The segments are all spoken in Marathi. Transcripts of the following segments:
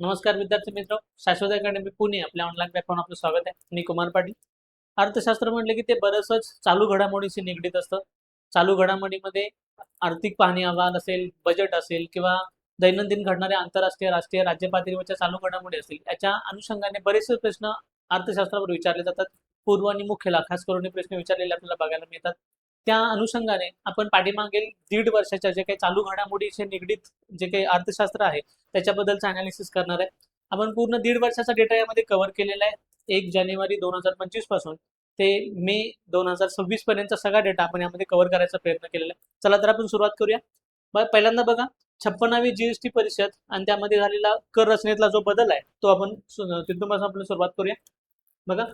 नमस्कार विद्यार्थी मित्र, शाश्वत अकॅडमी पुणे आपल्या ऑनलाईन प्लॅटफॉर्म आपलं स्वागत आहे. मी कुमार पाटील. अर्थशास्त्र म्हटलं की ते बरंचच चालू घडामोडीशी निगडीत असतं. चालू घडामोडीमध्ये आर्थिक पाहणी अहवाल असेल, बजेट असेल किंवा दैनंदिन घडणाऱ्या आंतरराष्ट्रीय, राष्ट्रीय, राज्य पातळीवरच्या चालू घडामोडी असतील, याच्या अनुषंगाने बरेचसे प्रश्न अर्थशास्त्रावर विचारले जातात. पूर्व आणि मुख्यला खास करून हे प्रश्न विचारलेले आपल्याला बघायला मिळतात. त्या अनुषंगाने आपण पाठीमागील 1.5 वर्षाच्या जे काही चालू घडामोडीशी निगडीत जे काही अर्थशास्त्र आहे त्याच्याबद्दलचं अनालिसिस करणार आहे. आपण पूर्ण 1.5 वर्षाचा डेटा यामध्ये कव्हर केलेला आहे. 1 जानेवारी 2025 पासून ते मे 2026 पर्यंतचा सगळा डेटा आपण यामध्ये कव्हर करायचा प्रयत्न केलेला आहे. चला तर आपण सुरुवात करूया. पहिल्यांदा बघा, 56वी जीएसटी परिषद आणि त्यामध्ये झालेला कर रचनेतला जो बदल आहे तो आपण तिथून आपण सुरुवात करूया. बघा,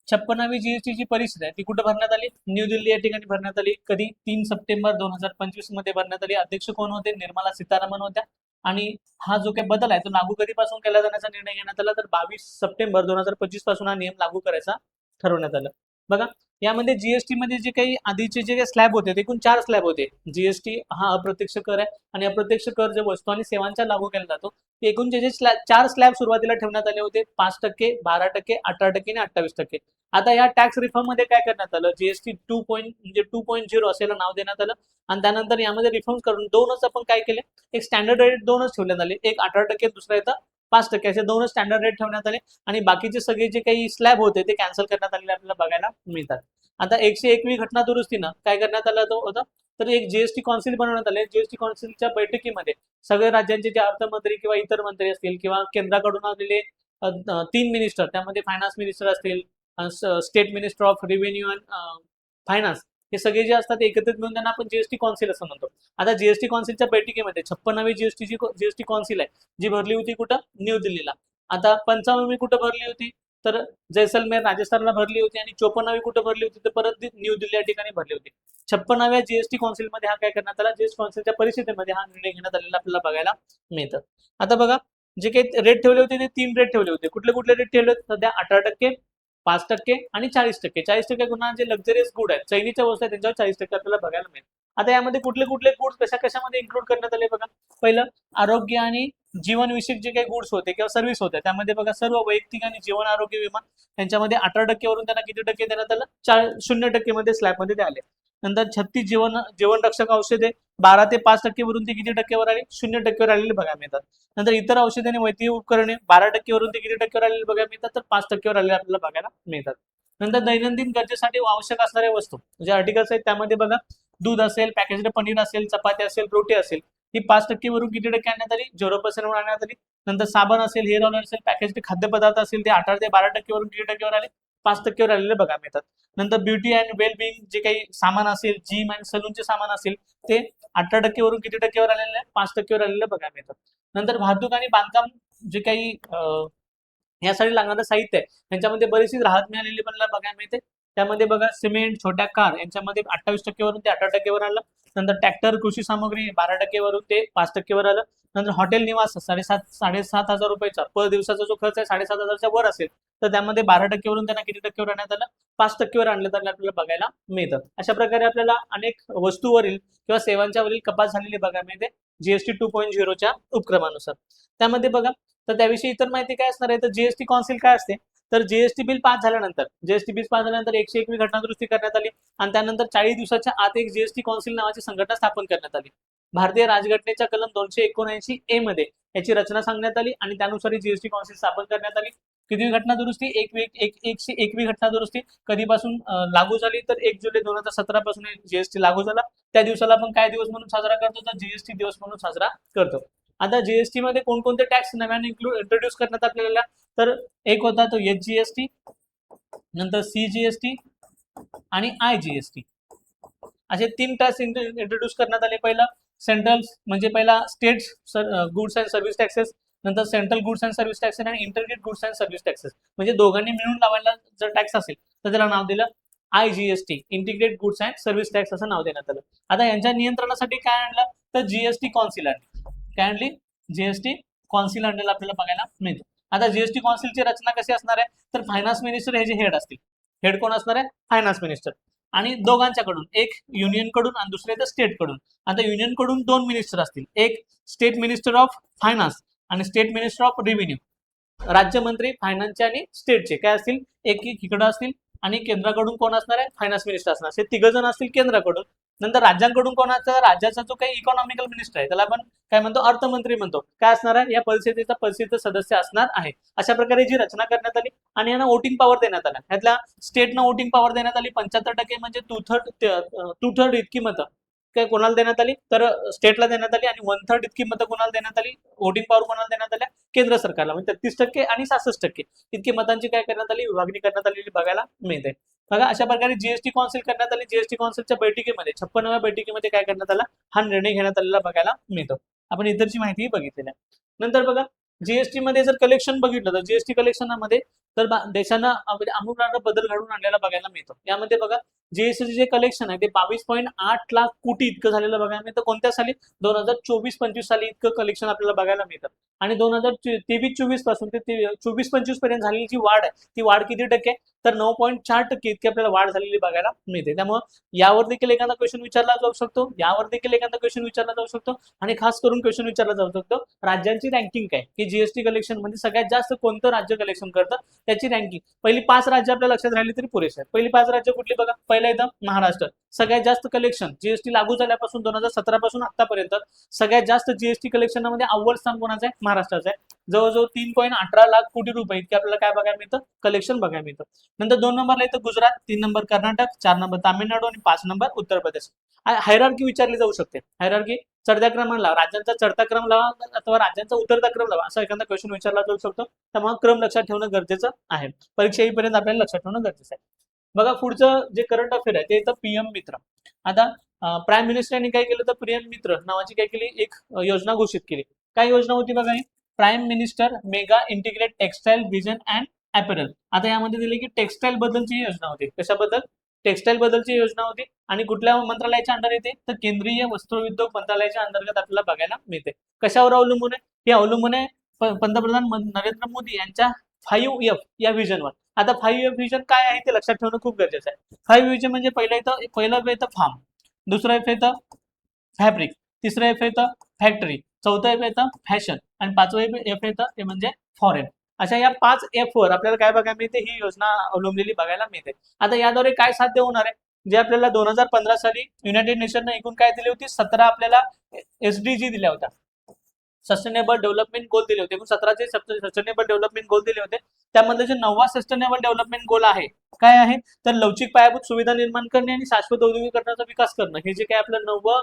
56वी जीएसटीची परिषद आहे ती कुठे भरण्यात आली? न्यू दिल्ली या ठिकाणी भरण्यात आली. कधी? 3 सप्टेंबर 2025 मध्ये भरण्यात आली. अध्यक्ष कोण होते? निर्मला सीतारामन होत्या. आणि हा जो काही बदल आहे तो लागू कधीपासून केला जाण्याचा निर्णय घेण्यात आला? तर 22 सप्टेंबर 2025 पासून हा नियम लागू करायचा ठरवण्यात आलं. बघा, यामध्ये जीएसटी मध्ये जे काही आधीचे जे काही स्लॅब होते ते एकूण 4 स्लॅब होते. जीएसटी हा अप्रत्यक्ष कर आहे आणि अप्रत्यक्ष कर जे वस्तू आणि सेवांच्या लागू केला जातो ते एकूण जे 4 स्लॅब सुरुवातीला ठेवण्यात आले होते, 5%, 12%, 18% आणि 28%. आता या टॅक्स रिफॉर्म मध्ये काय करण्यात आलं? जीएसटी 2.0 असेल नाव देण्यात आलं आणि त्यानंतर यामध्ये रिफॉर्म करून दोनच आपण काय केले? एक स्टँडर्ड रेट दोनच ठेवण्यात आले. एक 18%, दुसरा येतं 5%. असे दोनच स्टँडर्ड रेट ठेवण्यात आले आणि बाकीचे सगळे जे काही स्लॅब होते ते कॅन्सल करण्यात आलेले आपल्याला बघायला मिळतात. आता 101वी घटना दुरुस्तीनं काय करण्यात आलं होतं? तर एक जीएसटी कौन्सिल बनवण्यात आले. जीएसटी कौन्सिलच्या बैठकीमध्ये सगळे राज्यांचे जे अर्थमंत्री किंवा इतर मंत्री असतील किंवा केंद्राकडून आलेले 3 मिनिस्टर, त्यामध्ये फायनान्स मिनिस्टर असतील, state minister of revenue and finance, हे सगळे जे असतात एकत्रित मिळून त्यांना आपण जीएसटी कौन्सिल असं म्हणतो. आता जीएसटी कौन्सिलच्या बैठकीमध्ये 56वी जीएसटी कौन्सिल आहे जी भरली होती कुठं? न्यू दिल्लीला. आता 55वी कुठं भरली होती? तर जैसलमेर राजस्थानला भरली होती आणि 54वी कुठं भरली होती? तर परत न्यू दिल्ली या ठिकाणी भरली होती. 56व्या जीएसटी कौन्सिलमध्ये हा काय करण्यात आला? जीएसटी कौन्सिलच्या परिषदेमध्ये हा निर्णय घेण्यात आलेला आपल्याला बघायला मिळतं. आता बघा, जे काही रेट ठेवले होते ते 3 रेट ठेवले होते. कुठले कुठले रेट ठेवले होते? सध्या 18%, 5% आणि 40%. 40% गुन्हा जे लक्झरियस गुड आहेत, चैनीच्या वस्तू आहेत, त्यांच्यावर 40% आपल्याला बघायला मिळेल. आता यामध्ये कुठले कुठले गुड्स कशा कशामध्ये इन्क्लूड करण्यात आले? बघा, पहिलं आरोग्य आणि जीवनविषयक जे काही गुड्स होते किंवा सर्व्हिस होते त्यामध्ये बघा, सर्व वैयक्तिक आणि जीवन आरोग्य विमा त्यांच्यामध्ये 18% वरून त्यांना किती टक्के देण्यात आलं? 0% मध्ये स्लॅबमध्ये ते आले. नंतर 36 जीवनरक्षक औषधे 12 ते 5% वरून ते किती टक्केवर आले? 0% वर आलेले बघायला मिळतात. नंतर इतर औषधे आणि वैद्यकीय उपकरणे 12% वरून ते किती टक्केवर आलेले बघायला मिळतात? तर 5% वर आलेले आपल्याला बघायला मिळतात. नंतर दैनंदिन गरजेसाठी आवश्यक असणाऱ्या वस्तू जे आर्टिकल्स आहेत त्यामध्ये बघा, दूध असेल, पॅकेज्ड पनीर असेल, चपाती असेल, रोटी असेल, ही 5% वरून किती टक्के आणण्यात आली? 0% वर आणण्यात आली. नंतर साबण असेल, हेअर ऑइल असेल, पॅकेज्ड खाद्यपदार्थ असेल, ते 18 ते 12% वरून किती टक्केवर आले? 5% वर आलेले बघायला मिळतात. नंतर ब्युटी अँड वेलबिंग जे काही सामान असेल, जिम अँड सलूनचे सामान असेल, ते 18% वरून किती टक्केवर आलेले? 5% वर आलेले बघायला मिळतात. नंतर वाहतूक आणि बांधकाम जे काही यासाठी लागणारं साहित्य आहे त्यांच्यामध्ये बरीचशी राहत मिळालेली आपल्याला बघायला मिळते. त्यामध्ये बघा, सिमेंट, छोट्या कार यांच्यामध्ये 28% वरून ते 18% वर आलं. नंतर ट्रॅक्टर, कृषी सामग्री 12% वरून ते 5% वर आलं. नंतर हॉटेल निवास 7,500 रुपयाचा पर दिवसाचा जो खर्च आहे 7,500च्या वर असेल तर त्यामध्ये 12% वरून त्यांना किती टक्केवर आणण्यात आलं? 5% वर आणलं तर आपल्याला बघायला मिळतं. अशा प्रकारे आपल्याला अनेक वस्तूवरील किंवा सेवांच्या वरील कपात झालेली बघायला मिळते जीएसटी 2.0च्या उपक्रमानुसार. त्यामध्ये बघा, तर त्याविषयी इतर माहिती काय असणार आहे? तर जीएसटी कौन्सिल काय असते? तर जीएसटी बिल पास झाल्यानंतर 101वी घटना दुरुस्ती करण्यात आली आणि त्यानंतर 40 दिवसाच्या आत एक जीएसटी कौन्सिल नावाची संघटना स्थापन करण्यात आली. भारतीय राजघटनेच्या कलम 279A मध्ये याची रचना सांगण्यात आली आणि त्यानुसार जीएसटी कौन्सिल स्थापन करण्यात आली. किती घटना दुरुस्ती? 101वी घटना दुरुस्ती कधीपासून लागू झाली? तर 1 जुलै 2017 पासून जीएसटी लागू झाला. त्या दिवसाला आपण काय दिवस म्हणून साजरा करतो? तर जीएसटी दिवस म्हणून साजरा करतो. आता जीएसटी मध्ये कोणकोणते टॅक्स नव्याने इंट्रोड्यूस करण्यात आपल्याला? तर एक होता तो एचजीएसटी, नंतर सीजीएसटी आणि आयजीएसटी, असे 3 टॅक्स इंट्रोड्यूस करण्यात आले. पहिला सेंट्रल म्हणजे पहिला state goods and service taxes, नंतर central goods and service taxes आणि integrate goods and service taxes, म्हणजे दोघांनी मिळून लावायला जर टॅक्स असेल तर त्याला नाव दिलं IGST, integrate goods and service tax असं नाव देण्यात आलं. आता यांच्या नियंत्रणासाठी काय आणलं? तर जीएसटी कौन्सिल आणली. काय आणली? जीएसटी कौन्सिल आणलेला आपल्याला बघायला मिळतं. आता जीएसटी कौन्सिलची रचना कशी असणार आहे? तर फायनान्स मिनिस्टर हे जे हेड असतील, हेड कोण असणार आहे? फायनान्स मिनिस्टर, आणि दोघांच्याकडून एक युनियन कडून आणि दुसरे तर स्टेट कडून. आता युनियन कडून 2 मिनिस्टर असतील, एक स्टेट मिनिस्टर ऑफ फायनान्स आणि स्टेट मिनिस्टर ऑफ रेव्हेन्यू, राज्यमंत्री फायनान्सचे आणि स्टेटचे काय असतील, एक इकडं असतील, आणि केंद्राकडून कोण असणार आहे, फायनान्स मिनिस्टर असणार, हे तिघ जण असतील केंद्राकडून. नंतर राज्यांकडून कोण असतं, राज्याचा जो काही इकॉनॉमिकल मिनिस्टर आहे त्याला आपण काय म्हणतो, अर्थमंत्री म्हणतो, काय असणार आहे, या परिषदेचा सदस्य असणार आहे. अशा प्रकारे जी रचना करण्यात आली आणि यांना वोटिंग पॉवर देण्यात आला. ह्यातल्या स्टेटनं वोटिंग पॉवर देण्यात आली 75% म्हणजे टू थर्ड इतकी मतं काय कोणाला देण्यात आली, तर स्टेटला देण्यात आली, आणि 1/3 इतकी मतं कोणाला देण्यात आली, वोटिंग पॉवर कोणाला देण्यात आल्या, केंद्र सरकारला. म्हणजे 33% आणि 66% इतकी मतांची काय करण्यात आली, विभागणी करण्यात आलेली बघायला मिळते. बघा अशा प्रकारे जीएसटी काउन्सिल करण्यात आली. जीएसटी काउन्सिलच्या बैठकीमध्ये 56व्या बैठकीमध्ये काय करण्यात आला, हा निर्णय घेण्यात आलेला बघायला मिळतो. आपण इतरची माहिती बघितलेली आहे. नंतर बघा जीएसटी मध्ये जर कलेक्शन बघितलं तर जीएसटी कलेक्शनमध्ये तर देशांना आमूलाग्र बदल घडवून आणलेला बघायला मिळतो. यामध्ये बघा जीएसटी जे कलेक्शन आहे ते 22.8 लाख कोटी इतकं झालेलं बघायला मिळतं. कोणत्या साली, 2024-25 साली इतकं कलेक्शन आपल्याला बघायला मिळतं. आणि 2023-24 पासून ते 24-25 पर्यंत झालेली जी वाढ आहे ती वाढ किती टक्के, तर 9.4% इतकी आपल्याला वाढ झालेली बघायला मिळते. त्यामुळे यावर देखील एखादा क्वेश्चन विचारला जाऊ शकतो, यावर देखील एखादा क्वेश्चन विचारला जाऊ शकतो, आणि खास करून क्वेश्चन विचारला जाऊ शकतो राज्यांची रँकिंग काय, की जीएसटी कलेक्शन मध्ये सगळ्यात जास्त कोणतं राज्य कलेक्शन करतं त्याची रँकिंग. पहिली 5 राज्य आपल्या लक्षात राहिली तरी पुरेसे आहेत. पहिली 5 राज्य कुठली बघा, पहिला येतं महाराष्ट्र, सगळ्यात जास्त कलेक्शन जीएसटी लागू झाल्यापासून 2017 पासून आतापर्यंत सगळ्यात जास्त जीएसटी कलेक्शन मध्ये अव्वल स्थान कोणाचं आहे, महाराष्ट्राचं आहे. जवळजवळ 3.18 लाख कोटी रुपये इतके आपल्याला काय बघायला मिळतं, कलेक्शन बघायला मिळतं. नंतर 2 नंबरला येतं गुजरात, 3 नंबर कर्नाटक, 4 नंबर तामिळनाडू आणि 5 नंबर उत्तर प्रदेश. हायरार्की विचारली जाऊ शकते. हायरार्की चढत्या क्रमाला राज्यांचा चढता क्रम लावा अथवा राज्यांचा उतरता क्रम लावा असा एखादा क्वेश्चन विचारला जाऊ शकतो. त्यामुळे क्रम लक्षात ठेवणं गरजेचं आहे. परीक्षा येईपर्यंत आपल्याला लक्षात ठेवणं गरजेचं आहे. बघा पुढचं जे करंट अफेअर आहे ते येतं पीएम मित्र. आता प्राईम मिनिस्टरने काय केलं तर पीएम मित्र नावाची काय केली, एक योजना घोषित केली. काय योजना होती बघा ही, prime minister mega integrate textile vision and apparel. आता यामध्ये दिले की टेक्सटाईल बद्दलची योजना होती. कशाबद्दल, टेक्सटाईल बद्दलची योजना होती. आणि कुठल्या मंत्रालयाच्या अंडर येते, तर केंद्रीय वस्त्रोद्योग मंत्रालयाच्या अंतर्गत आपल्याला बघायला मिळते. कशावर अवलंबून आहे, हे अवलंबून आहे पंतप्रधान नरेंद्र मोदी यांच्या 5F या व्हिजनवर. आता 5F व्हिजन काय आहे ते लक्षात ठेवणं खूप गरजेचं आहे. 5 व्हिजन म्हणजे पहिलं येतं फार्म, दुसरं एफ येतं फॅब्रिक, तिसरं एफ येतं फॅक्टरी, चौथं एफ येतं फॅशन, आणि 5वं एफ येतं ते म्हणजे फॉरेन. अशा या 5 एफ वर आपल्याला काय बघायला मिळते, ही योजना अवलंबलेली बघायला मिळते. आता याद्वारे काय साध्य होणार आहे, जे आपल्याला 2015 साली युनायटेड नेशनने एकूण काय दिली होती, 17 आपल्याला SDG दिल्या होत्या, सस्टेनेबल डेव्हलपमेंट गोल दिले होते. एकूण 17चे सस्टेनेबल डेव्हलपमेंट गोल दिले होते. त्यामध्ये जे 9वा सस्टेनेबल डेव्हलपमेंट गोल आहे काय आहे, तर लवचिक पायाभूत सुविधा निर्माण करणे आणि शाश्वत औद्योगिकरणाचा विकास करणं. हे जे काय आपलं 9वं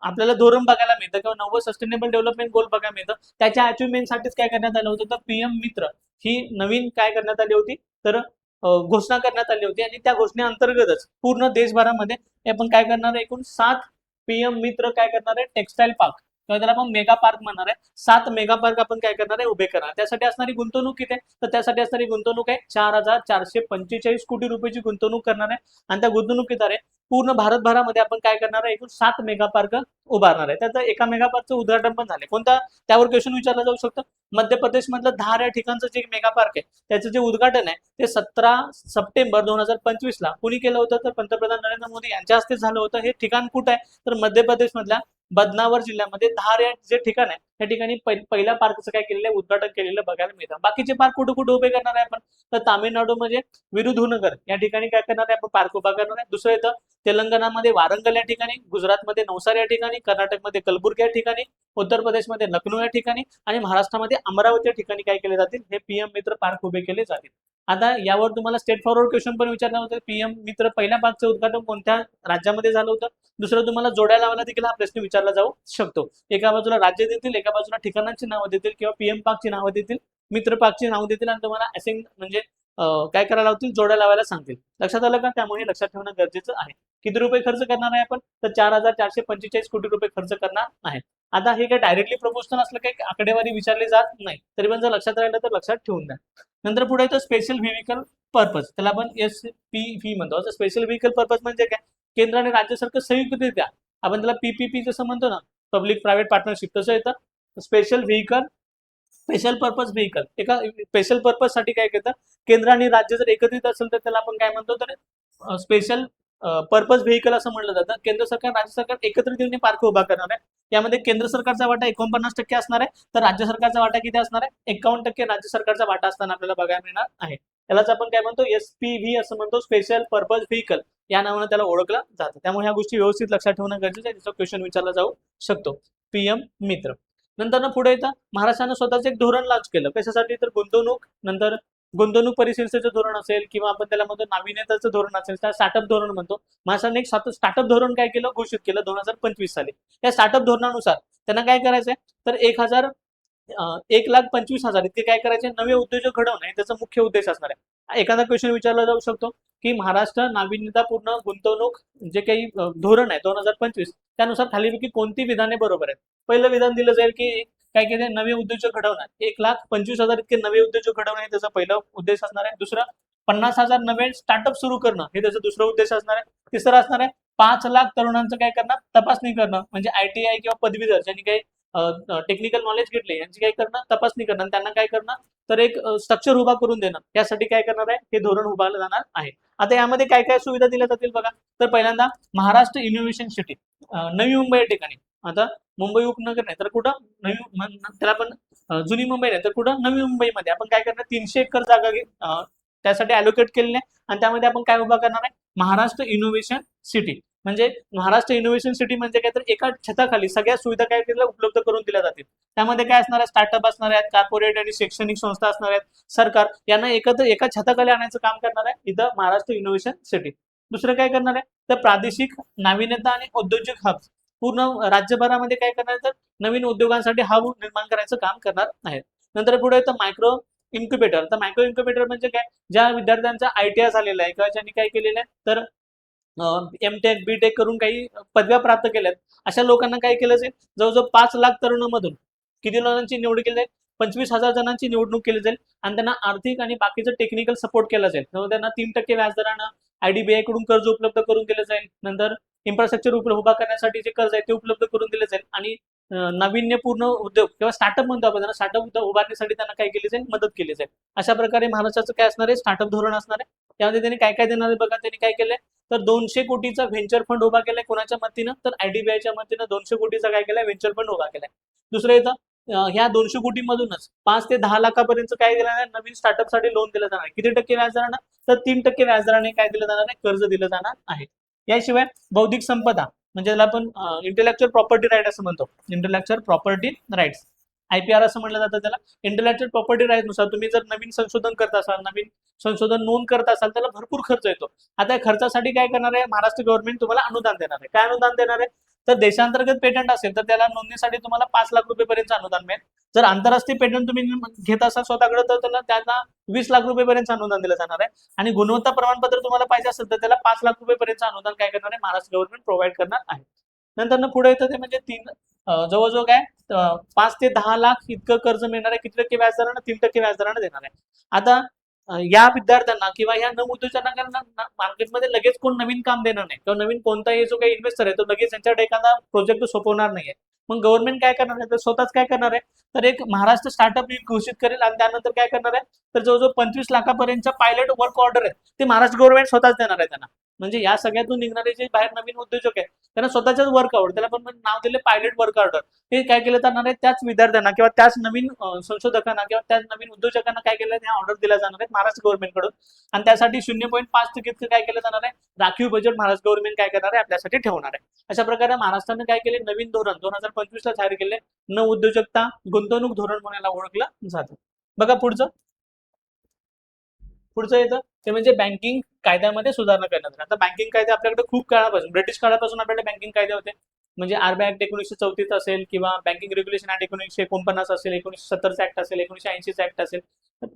आपल्याला धोरण बघायला मिळतं किंवा 9वं सस्टेनेबल डेव्हलपमेंट गोल बघायला मिळतं. त्याच्या अचिव्हमेंटसाठीच काय करण्यात आलं होतं, तर पीएम मित्र ही नवीन काय करण्यात आली होती, तर घोषणा करण्यात आली होती. आणि त्या घोषणेअंतर्गतच पूर्ण देशभरामध्ये आपण काय करणार आहे, एकूण 7 पीएम मित्र काय करणार आहे, टेक्सटाईल पार्क किंवा त्याला आपण मेगा पार्क म्हणणार आहे. 7 मेगा पार्क आपण काय करणार आहे, उभे करणार. त्यासाठी असणारी गुंतवणूक किती आहे, तर त्यासाठी असणारी गुंतवणूक आहे 4,445 कोटी रुपयाची गुंतवणूक करणार आहे. आणि त्या गुंतवणुकीद्वारे पूर्ण भारतभरामध्ये आपण काय करणार आहे, एकूण 7 मेगा पार्क उभारणार आहे. त्याचं एका मेगा पार्कचं उद्घाटन पण झाले. कोणता, त्यावर क्वेश्चन विचारला जाऊ शकतो. मध्य प्रदेश मधलं धार या ठिकाणचं जे मेगा पार्क आहे त्याचं जे उद्घाटन आहे ते 17 सप्टेंबर 2025 ला कुणी केलं होतं, तर पंतप्रधान नरेंद्र मोदी यांच्या हस्ते झालं होतं. हे ठिकाण कुठं आहे, तर मध्य प्रदेश मधल्या बदनावर जिल्ह्यामध्ये धार या जे ठिकाण आहे त्या ठिकाणी पहिल्या पार्कचं काय केलेलं आहे, उद्घाटन केलेलं बघायला मिळतं. बाकीचे पार्क कुठे कुठे उभे करणार आहे आपण, तर तामिळनाडू मध्ये विरुधुनगर या ठिकाणी काय करणार आहे, आपण पार्क उभा करणार आहे. दुसरं येतं तेलंगणामध्ये वारंगल या ठिकाणी, गुजरातमध्ये नवसारी या ठिकाणी, कर्नाटकमध्ये कलबुर्गी या ठिकाणी, उत्तर प्रदेशमध्ये लखनौ या ठिकाणी, आणि महाराष्ट्रामध्ये अमरावती या ठिकाणी काय केले जातील, हे पीएम मित्र पार्क उभे केले जातील. आता यावर तुम्हाला स्टेट फॉरवर्ड क्वेश्चन पण विचारलं होतं, पीएम मित्र पहिल्या पार्कचं उद्घाटन कोणत्या राज्यामध्ये झालं होतं. दुसरं तुम्हाला जोड्या लावायला देखील हा प्रश्न विचारला जाऊ शकतो. एका बाजूला राज्य देतील, एका बाजूला ठिकाणांची नावं देतील किंवा पीएम पार्कची नावं देतील, मित्र पार्कची नावं देतील, आणि तुम्हाला असेंग म्हणजे काय करायला लावतील, जोड्या लावायला सांगतील. लक्षात आलं का, त्यामुळे लक्षात ठेवणं गरजेचं आहे. किती रुपये खर्च करणार आहे आपण, तर 4,445 कोटी रुपये खर्च करणार आहे. आता हे काय डायरेक्टली प्रपोर्शनल असलं काही आकडेवारी विचारली जात नाही, तरी पण जर लक्षात राहिलं तर लक्षात ठेवून द्या. नंतर पुढे येतं स्पेशल व्हेकल पर्पज, त्याला आपण SPV म्हणतो. स्पेशल व्हेकल पर्पज म्हणजे काय, केंद्र आणि राज्य सरकार संयुक्तरित्या, आपण त्याला PPP जसं म्हणतो ना, पब्लिक प्रायव्हेट पार्टनरशिप, तसं येतं special vehicle, special purpose vehicle. एका स्पेशल पर्पज साठी काय करतं, केंद्र आणि राज्य जर एकत्रित असेल तर त्याला आपण काय म्हणतो, तर स्पेशल पर्पज व्हेकल असं म्हटलं जातं. केंद्र सरकार राज्य सरकार एकत्रित येऊन पार्क उभा करणार आहे. यामध्ये केंद्र सरकारचा वाटा 49% असणार आहे, तर राज्य सरकारचा वाटा किती असणार आहे? 51% राज्य सरकारचा वाटा असताना आपल्याला बघायला मिळणार आहे. यालाच आपण काय म्हणतो, SPV असं म्हणतो, स्पेशल पर्पज व्हेकल या नावानं त्याला ओळखलं जातं. त्यामुळे ह्या गोष्टी व्यवस्थित लक्षात ठेवणं गरजेचं आहे. त्याचा क्वेश्चन विचारला जाऊ शकतो. PM मित्र. नंतर पुढे येतं, महाराष्ट्रानं स्वतःचं एक धोरण लॉन्च केलं. कशासाठी? तर गुंतवणूक, नंतर गुंतवणूक परिशीलतेचं धोरण असेल किंवा आपण त्याला म्हणतो नाविन्यतेचं धोरण असेल, त्या स्टार्टअप धोरण म्हणतो. महाराष्ट्राने एक स्टार्टअप धोरण काय केलं? घोषित केलं 2025 साली. या स्टार्टअप धोरणानुसार त्यांना काय करायचंय? तर 1,25,000 इतके काय करायचे? नवे उद्योजक घडवणं हे त्याचा मुख्य उद्देश असणार आहे. एखादा क्वेश्चन विचारला जाऊ शकतो की महाराष्ट्र नाविन्यतापूर्ण गुंतवणूक जे काही धोरण आहे 2025, त्यानुसार खालीपैकी कोणती विधाने बरोबर आहेत? पहिलं विधान दिलं जाईल की काय केले? नवे उद्योजक घडवणार. 1,25,000 इतके नवे उद्योजक घडवणं हे त्याचा पहिला उद्देश असणार आहे. दुसरं, 50,000 नवे स्टार्टअप सुरू करणं हे त्याचा दुसरा उद्देश असणार आहे. तिसरं असणार आहे 5 लाख तरुणांचं काय करणं? तपासणी करणं, म्हणजे ITI किंवा पदवीधर ज्यांनी काही टेक्निकल नॉलेज घेतले यांची काय करणं? तपासणी करणं, त्यांना काय करणं? तर एक स्ट्रक्चर उभा करून देणं. यासाठी काय करणार आहे? हे धोरण उभारलं जाणार आहे. आता यामध्ये काय काय सुविधा दिल्या जातील बघा. तर पहिल्यांदा महाराष्ट्र इनोव्हेशन सिटी, नवी मुंबई या ठिकाणी. आता मुंबई उपनगर नाही तर कुठं? नवी, त्याला पण जुनी मुंबई नाही तर कुठं? नवी मुंबईमध्ये आपण काय करणार? 300 एकर जागा त्यासाठी अलोकेट केलेली आहे आणि त्यामध्ये आपण काय उभा करणार आहे? Maharashtra innovation city. म्हणजे महाराष्ट्र इनोव्हेशन सिटी म्हणजे काय? तर एका छताखाली सगळ्या सुविधा काय केल्या उपलब्ध करून दिल्या जातील. त्यामध्ये काय असणार आहे? स्टार्टअप असणार आहेत, कॉर्पोरेट आणि शैक्षणिक संस्था असणार आहेत, सरकार यांना एकत्र एका छताखाली आणायचं काम करणार आहे इथं महाराष्ट्र इनोव्हेशन सिटी. दुसरं काय करणार आहे? तर प्रादेशिक नाविन्यता आणि औद्योगिक हब पूर्ण राज्यभरामध्ये काय करणार आहे? तर नवीन उद्योगांसाठी हब निर्माण करायचं काम करणार आहे. नंतर पुढे येतं मायक्रो इन्क्युबेटर. तर मायक्रो इन्क्युबेटर म्हणजे काय? ज्या विद्यार्थ्यांचा ITI झालेला आहे किंवा ज्यांनी काय केलेलं आहे? तर M.Tech B.Tech करून काही पदव्या प्राप्त केल्यात, अशा लोकांना काय केलं जाईल? जवळजवळ 5 लाख तरुणांमधून किती जणांची निवड केली जाईल? 25,000 जणांची निवडणूक केली जाईल आणि त्यांना आर्थिक आणि बाकीचं टेक्निकल सपोर्ट केला जाईल. त्यामुळे त्यांना 3% व्याजदरानं IDBI कडून कर्ज उपलब्ध करून दिलं जाईल. नंतर इन्फ्रास्ट्रक्चर उभा करण्यासाठी जे कर्ज आहे ते उपलब्ध करून दिलं जाईल आणि नाविन्यपूर्ण उद्योग किंवा स्टार्टअप म्हणतो आपण त्यांना, स्टार्टअप उभारण्यासाठी त्यांना काय केली जाईल? मदत केली जाईल. अशा प्रकारे महाराष्ट्राचं काय असणार आहे? स्टार्टअप धोरण असणार आहे. त्यामध्ये त्यांनी काय काय देणार आहे बघा. त्यांनी काय केलंय? तर 200 कोटीचा व्हेंचर फंड उभा केलाय. कोणाच्या मदतीनं? तर IDBIच्या मदतीनं 200 कोटीचा काय केलाय? व्हेंचर फंड उभा केलाय. दुसरं येतं, ह्या 200 कोटीमधूनच 5 ते 10 लाखापर्यंत काय दिलं जाणार? नवीन स्टार्टअपसाठी लोन दिलं जाणार. किती टक्के व्याजदरानं? तर 3% व्याजदराने काय दिलं जाणार आहे? कर्ज दिलं जाणार आहे. याशिवाय बौद्धिक संपदा म्हणजे त्याला आपण इंटेलेक्च्युअल प्रॉपर्टी राईट असं म्हणतो. इंटेलेक्च्युअल प्रॉपर्टी राईट्स, IPR असं म्हटलं जातं त्याला. इंटेलेक्च्युअल प्रॉपर्टी राईट नुसार तुम्ही जर नवीन संशोधन करत असाल, नवीन संशोधन नोंद करत असाल, त्याला भरपूर खर्च येतो. आता या खर्चासाठी काय करणार आहे? महाराष्ट्र गव्हर्नमेंट तुम्हाला अनुदान देणार आहे. काय अनुदान देणार आहे? तर देशांतर्गत पेटंट असेल तर त्याला नोंदणीसाठी तुम्हाला 5 लाख रुपयेपर्यंत अनुदान मिळेल. जर आंतरराष्ट्रीय पेटंट तुम्ही घेत असाल स्वतःकडे तर त्यांना 20 लाख रुपयेपर्यंत अनुदान दिलं जाणार आहे. आणि गुणवत्ता प्रमाणपत्र तुम्हाला पाहिजे असेल तर त्याला 5 लाख रुपयेपर्यंत अनुदान काय करणार आहे? महाराष्ट्र गव्हर्नमेंट प्रोव्हाइड करणार आहे. नंतर पुढे येतं ते म्हणजे जवळजवळ काय 5 ते 10 लाख इतकं कर्ज मिळणार आहे. किती टक्के व्याजदरानं? 3% व्याजदरानं देणार आहे. आता या विद्यार्थ्यांना किंवा या नवउद्योजकांना मार्केटमध्ये लगेच कोण नवीन काम देणार नाही किंवा नवीन कोणताही जो काही इन्व्हेस्टर आहे तो लगेच त्यांच्याकडे एखादा प्रोजेक्ट सोपवणार नाहीये. मग गव्हर्नमेंट काय करणार आहे? तर स्वतःच काय करणार आहे? तर एक महाराष्ट्र स्टार्टअप लीग घोषित करेल आणि त्यानंतर काय करणार आहे? तर जवळजवळ 25 लाखापर्यंतच्या पायलट वर्क ऑर्डर आहेत ते महाराष्ट्र गव्हर्नमेंट स्वतःच देणार आहे त्यांना. म्हणजे या सगळ्यातून निघणारे जे बाहेर नवीन उद्योजक आहेत त्यांना स्वतःच्याच वर्क ऑर्डर, त्याला पण नाव दिले पायलट वर्क ऑर्डर, हे काय केलं जाणार आहे? त्याच विद्यार्थ्यांना किंवा त्याच नवीन संशोधकांना किंवा त्याच नवीन उद्योजकांना काय केलं? ह्या ऑर्डर दिल्या जाणार आहेत महाराष्ट्र गव्हर्नमेंटकडून आणि त्यासाठी 0.5% काय केलं जाणार आहे? राखीव बजेट महाराष्ट्र गव्हर्नमेंट काय करणार आहे? आपल्यासाठी ठेवणार आहे. अशा प्रकारे महाराष्ट्राने काय केले? नवीन धोरण 2025 ला जाहीर केले. नव उद्योजकता गुंतवणूक धोरण म्हणायला ओळखलं जातं. बघा पुढचं येतं ते म्हणजे बँकिंग कायद्यामध्ये सुधारणा करण्यात आली. आता बँकिंग कायदे आपल्याकडे खूप काळापासून, ब्रिटिश काळापासून आपल्याकडे बँकिंग कायदे होते. म्हणजे RBI ऍक्ट 1934 असेल किंवा बँकिंग रेग्युलेशन ऍक्ट 1949 असेल, 1970 ऍक्ट असेल, 1980 ऍक्ट असेल,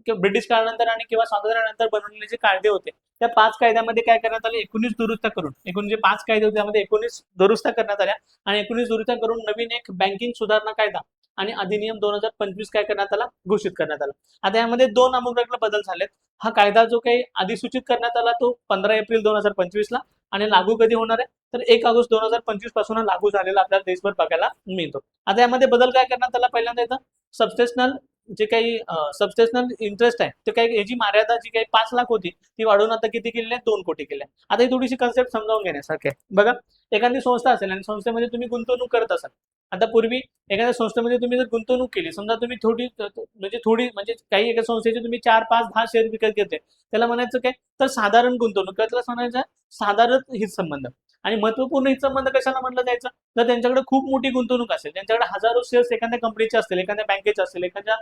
ब्रिटिश काळानंतर आणि किंवा स्वातंत्र्यानंतर बनवलेले जे कायदे होते त्या 5 कायद्यामध्ये काय करण्यात आले? 19 दुरुस्त्या करून, एकूण जे 5 कायदे होते त्यामध्ये 19 दुरुस्त्या करण्यात आल्या आणि 19 दुरुस्त्या करून नवीन एक बँकिंग सुधारणा कायदा आणि अधिनियम 2025 काय करण्यात आला? घोषित करण्यात आला. आता यामध्ये 2 आमूलाग्र बदल झालेत. हा कायदा जो काही अधिसूचित करण्यात आला तो 15 एप्रिल 2025 ला आणि लागू कधी होणार आहे? तर 1 ऑगस्ट 2025 पासून लागू झालेला आपल्याला देशभर बघायला मिळतो. आता यामध्ये बदल काय करण्यात आला? पहिल्यांदा येतं सबस्टेशनल जे काही सबस्टेशनल इंटरेस्ट आहे ते काही याची मर्यादा जी काही 5 लाख होती ती वाढवून आता किती केली आहे, 2 कोटी केली आहे. आता ही थोडीशी कन्सेप्ट समजावून घेण्यासारखी आहे. बघा, एखादी संस्था असेल आणि संस्थेमध्ये तुम्ही गुंतवणूक करत असाल. आता पूर्वी एखाद्या संस्थेमध्ये तुम्ही जर गुंतवणूक केली, समजा तुम्ही थोडी म्हणजे काही एका संस्थेचे तुम्ही 4, 5, 10 शेअर विकत घेतले, त्याला म्हणायचं काय, तर साधारण गुंतवणूक किंवा त्याला म्हणायचं साधारण हितसंबंध. आणि महत्वपूर्ण हितसंबंध कशाला म्हटलं जायचं, तर त्यांच्याकडे खूप मोठी गुंतवणूक असेल, त्यांच्याकडे हजारो शेअर्स एखाद्या कंपनीचे असतील, एखाद्या बँकेचे असतील, एखाद्या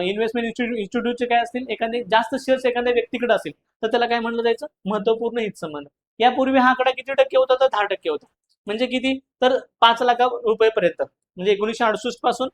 इन्व्हेस्टमेंट इन्स्टिट्यूटचे काय असतील, एखादे जास्त शेअर्स एखाद्या व्यक्तीकडे असेल, तर त्याला काय म्हटलं जायचं, महत्वपूर्ण हितसंबंध. यापूर्वी हा आकडा किती टक्के होता, तर 10% होता. म्हणजे किती, तर 5 लाख रुपयेपर्यंत. म्हणजे 1968 पासून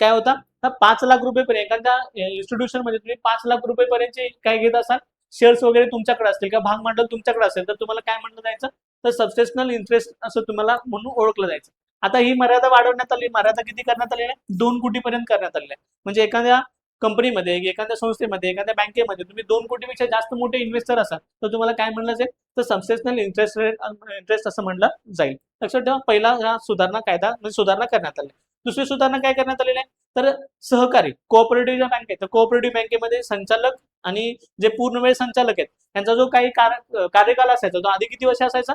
काय होता, तर 5 लाख रुपयेपर्यंत एखाद्या इन्स्टिट्यूशन मध्ये तुम्ही 5 लाख रुपयेपर्यंतचे काय घेत असाल, शेअर्स वगैरे तुमच्याकडे असतील किंवा भाग भांडवल तुमच्याकडे असेल, तर तुम्हाला काय म्हटलं जायचं, तर सबस्टेशनल इंटरेस्ट असं तुम्हाला म्हणून ओळखलं जायचं. आता ही मर्यादा वाढवण्यात आली. मर्यादा किती करण्यात आलेली आहे, 2 कोटीपर्यंत करण्यात आलेली आहे. म्हणजे एखाद्या कंपनीमध्ये, एखाद्या संस्थेमध्ये, एखाद्या बँकेमध्ये तुम्ही 2 कोटीपेक्षा जास्त मोठे इन्व्हेस्टर असाल, तर तुम्हाला काय म्हणलं जाईल, तर सबस्टेशनल इंटरेस्ट असं म्हणलं जाईल. लक्षात ठेवा, पहिला हा सुधारणा कायदा म्हणजे सुधारणा करण्यात आली. दुसरी सुधारणा काय करण्यात आलेली आहे, तर सहकारी कोऑपरेटिव्ह बँक आहे, तर कोऑपरेटिव्ह बँकेमध्ये संचालक आणि जे पूर्णवेळ संचालक आहेत त्यांचा जो काही कार्यकाल असायचा, तो आधी किती वर्ष असायचा,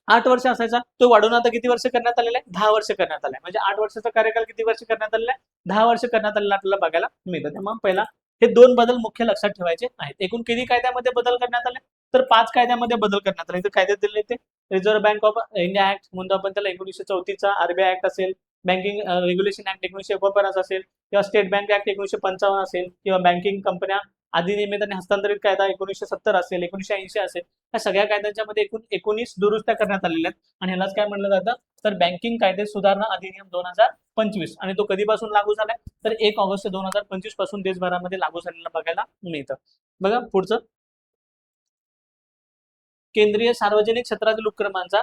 8 वर्ष असायचा, तो वाढून आता किती वर्ष करण्यात आलेला आहे, 10 वर्ष करण्यात आलाय. म्हणजे 8 वर्षाचा कार्यकाल किती वर्ष करण्यात आलेला आहे, 10 वर्ष करण्यात आलेला आपल्याला बघायला मिळतं. त्यामुळे पहिला हे 2 बदल मुख्य लक्षात ठेवायचे आहेत. एकूण किती कायद्यामध्ये बदल करण्यात आले, तर 5 कायद्यामध्ये बदल करण्यात आले. कायदे दिले ते reserve bank of India act म्हणतो आपण त्याला 1934चा, आरबीआय ऍक्ट असेल, बँकिंग रेग्युलेशन ऍक्ट 1949 असेल, किंवा स्टेट बँक ऍक्ट 1955 असेल, किंवा बँकिंग कंपन्या अधिनियमित आणि हस्तांतरित कायदा 1970 असेल, 1980 असेल. या सगळ्या कायद्यांच्या मध्ये एकूण 19 दुरुस्त्या करण्यात आलेल्या आहेत. आणि ह्यालाच काय म्हणलं जातं, तर बँकिंग कायदे सुधारणा अधिनियम 2025. आणि तो कधीपासून लागू झालाय, तर 1 ऑगस्ट 2025 पासून देशभरामध्ये लागू झालेला बघायला मिळतं. बघा पुढचं, केंद्रीय सार्वजनिक क्षेत्रातील उपक्रमांचा,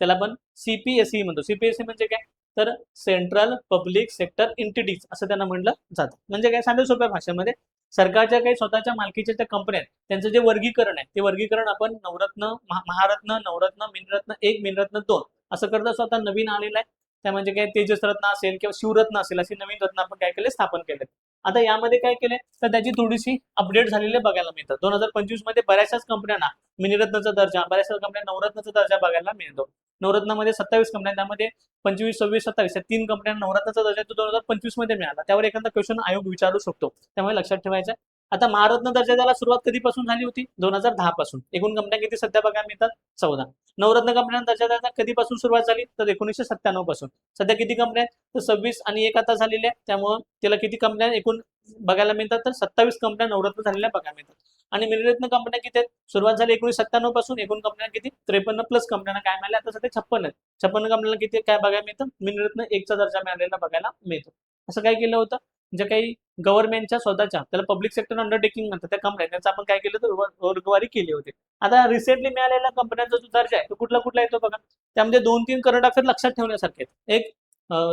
त्याला आपण सीपीएसई म्हणतो. सीपीएसई म्हणजे काय, तर सेंट्रल पब्लिक सेक्टर एंटिटीज असं त्यांना म्हणलं जातं. म्हणजे काय, साध्या सोप्या भाषेमध्ये सरकारच्या काही स्वतःच्या मालकीच्या त्या कंपन्या आहेत, त्यांचं जे वर्गीकरण आहे, ते वर्गीकरण आपण नवरत्न, महारत्न, नवरत्न, मिनरत्न 1, मिनरत्न 2 असं करत असतो. आता नवीन आलेलं आहे, त्या म्हणजे काय, तेजस रत्न असेल किंवा शिवरत्न असेल, अशी नवीन रत्न आपण काय केले, स्थापन केले. आता यामध्ये काय केले, तर त्याची थोडीशी अपडेट झालेली बघायला मिळतं. 2025 मध्ये बऱ्याचशाच कंपन्यांना मिनिरत्नाचा दर्जा, बऱ्याचशा कंपन्या नवरत्नाचा दर्जा बघायला मिळतो. नवरत्नामध्ये 27 कंपन्या, त्यामध्ये 25, 26, 27 या 3 कंपन्यांना नवरत्नाचा दर्जा तो 2025 मध्ये मिळाला. त्यावर एखादा क्वेश्चन आयोग विचारू शकतो, त्यामुळे लक्षात ठेवायचं. आता महारत्न दर्जा त्याला सुरुवात कधीपासून झाली होती, 2010 पासून. एकूण कंपन्या किती सध्या बघायला मिळतात, 14. नवरत्न कंपन्यांना दर्जा द्यायचा कधीपासून सुरुवात झाली, तर 1997 पासून. सध्या किती कंपन्या आहेत, तर 26 आणि 1 आता झालेल्या आहेत. त्यामुळे त्याला किती कंपन्या एकूण बघायला मिळतात, तर 27 कंपन्या नवरत्न झालेल्या बघायला मिळतात. आणि मिनिरत्न कंपन्या किती आहेत, सुरुवात झाली 1997 पासून. एकूण कंपन्या किती, 53 प्लस कंपन्यांना काय मिळाल्या, आता सध्या 56 आहेत. 56 कंपन्यांना किती काय बघायला मिळतं, मिनिरत्न 1चा दर्जा मिळालेला बघायला मिळतो. असं काय केलं होतं, जे काही गव्हर्नमेंटच्या स्वतःच्या, त्याला पब्लिक सेक्टर अंडरटेकिंग म्हणतात, त्या कंपन्या त्यांचं आपण काय केलं, तर वर्गवारी केली होती. आता रिसेंटली मिळालेल्या कंपन्यांचा जो दर्जा आहे तो कुठला कुठला येतो बघा. त्यामध्ये 2-3 करंट अफेअर लक्षात ठेवण्यासारखे आहेत. एक,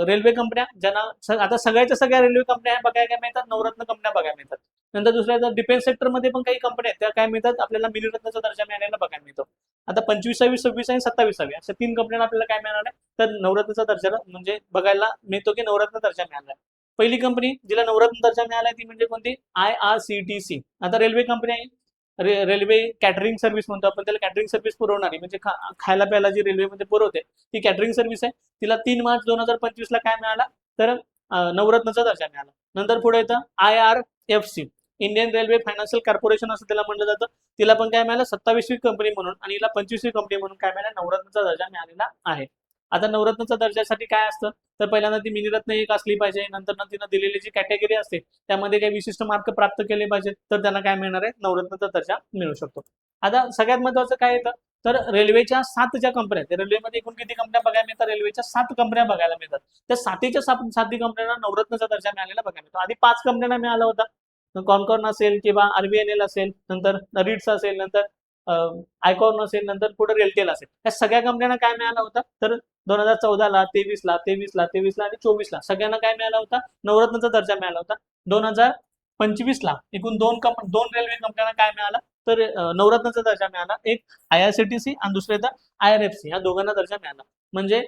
रेल्वे कंपन्या, ज्यांना आता सगळ्याच्या सगळ्या रेल्वे कंपन्या बघायला मिळतात, नवरत्न कंपन्या बघायला मिळतात. नंतर दुसऱ्या डिफेन्स सेक्टरमध्ये पण काही कंपन्या आहेत, त्या काय मिळतात, आपल्याला मिनिरत्नाचा दर्जा मिळालेला बघायला मिळतो. आता 25वी, 26 आणि 27वी अशा 3 कंपन्यांना आपल्याला काय मिळणार आहे, तर नवरत्नाचा दर्जा म्हणजे बघायला मिळतो की नवरत्न दर्जा मिळाला. पहिली कंपनी जिला नवरत्न दर्जा मिळाला ती म्हणजे कोणती, IRCTC. आता रेल्वे कंपनी आहे, रेल्वे कॅटरिंग सर्व्हिस म्हणतो आपण त्याला, कॅटरिंग सर्व्हिस पुरवणारी, म्हणजे खायला प्यायला जी रेल्वेमध्ये पुरवते ती कॅटरिंग सर्व्हिस आहे. तिला 3 मार्च 2025 ला काय मिळाला, तर नवरत्नाचा दर्जा मिळाला. नंतर पुढे येतं IRFC, Indian railway financial corporation असं त्याला म्हणलं जातं. तिला पण काय मिळालं, 27वी कंपनी म्हणून, आणि हिला 25वी कंपनी म्हणून काय मिळालं, नवरत्नाचा दर्जा मिळालेला आहे. आता नवरत्नाचा दर्जासाठी काय असतं, तर पहिल्यांदा ती मिनिरत्न 1 असली पाहिजे. नंतर तिनं दिलेली जी कॅटेगरी असते त्यामध्ये काही विशिष्ट मार्क प्राप्त केले पाहिजेत, तर त्यांना काय मिळणार आहे, नवरत्नाचा दर्जा मिळू शकतो. आता सगळ्यात महत्वाचं काय येतं, तर रेल्वेच्या 7 ज्या कंपन्या आहेत, रेल्वेमध्ये एकूण किती कंपन्या बघायला मिळतात, रेल्वेच्या 7 कंपन्या बघायला मिळतात. त्या 7च्या 7 कंपन्यांना नवरत्नाचा दर्जा मिळालेला बघायला मिळतो. आधी 5 कंपन्यांना मिळाला होता, कॉनकॉर्न असेल किंवा RVNL असेल, नंतर रिट्स असेल, नंतर आयकॉर्न असेल, नंतर पुढे रेलटेल असेल. या सगळ्या कंपन्यांना काय मिळाला होता, तर 2014ला, 23ला, 23ला आणि 24ला सगळ्यांना काय मिळाला होता, नवरत्नाचा दर्जा मिळाला होता. 2025ला एकूण 2 रेल्वे कंपन्यांना काय मिळाला, तर नवरत्नाचा दर्जा मिळाला. एक IRCTC आणि दुसरे तर IRFC, या दोघांना दर्जा मिळाला. म्हणजे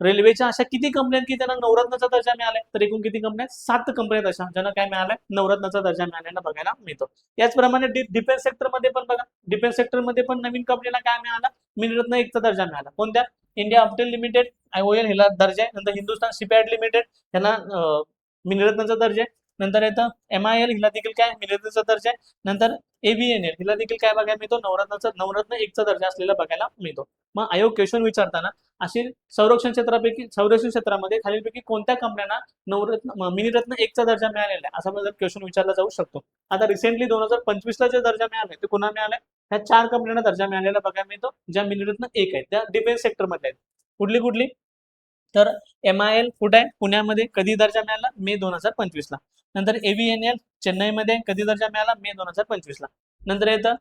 रेल्वेच्या अशा किती कंपन्या आहेत की त्यांना नवरत्नाचा दर्जा मिळालाय? तर एकूण किती कंपन्या आहेत? 7 कंपन्या आहेत अशा ज्यांना काय मिळालाय? नवरत्नाचा दर्जा मिळालेला बघायला मिळतो. याचप्रमाणे डिफेन्स सेक्टरमध्ये पण बघा, डिफेन्स सेक्टरमध्ये पण नवीन कंपनीला काय मिळाला? मिनिरत्न 1चा दर्जा मिळाला. कोणत्या? इंडिया ऑप्टेल लिमिटेड, IOL ह्याला दर्जा आहे. नंतर हिंदुस्थान शिपयार्ड लिमिटेड ह्याला मिनिरत्नाचा दर्जा आहे. नंतर येतं MIL हिला देखील काय मिनिरत्नाचा दर्जा आहे. नंतर AVNL हिला देखील काय बघायला मिळतो? नवरत्न 1चा दर्जा असलेला बघायला मिळतो. मग आयोग क्वेश्चन विचारताना अशी संरक्षण क्षेत्रामध्ये खालीलपैकी कोणत्या कंपन्यांना मिनिरत्न 1चा दर्जा मिळालेला आहे असा जर क्वेश्चन विचारला जाऊ शकतो. आता रिसेंटली 2025ला जे दर्जा मिळालाय ते कुणा मिळालाय? ह्या 4 कंपन्यांना दर्जा मिळालेला बघायला मिळतो ज्या मिनिरत्न 1 आहेत, त्या डिफेन्स सेक्टरमध्ये आहेत. कुठली कुठली? तर MIL कुठे आहे? पुण्यामध्ये. कधी दर्जा मिळाला? मे 2025ला. नंतर AVNL चेन्नईमध्ये. कधी दर्जा मिळाला? मे 2025ला. नंतर येतं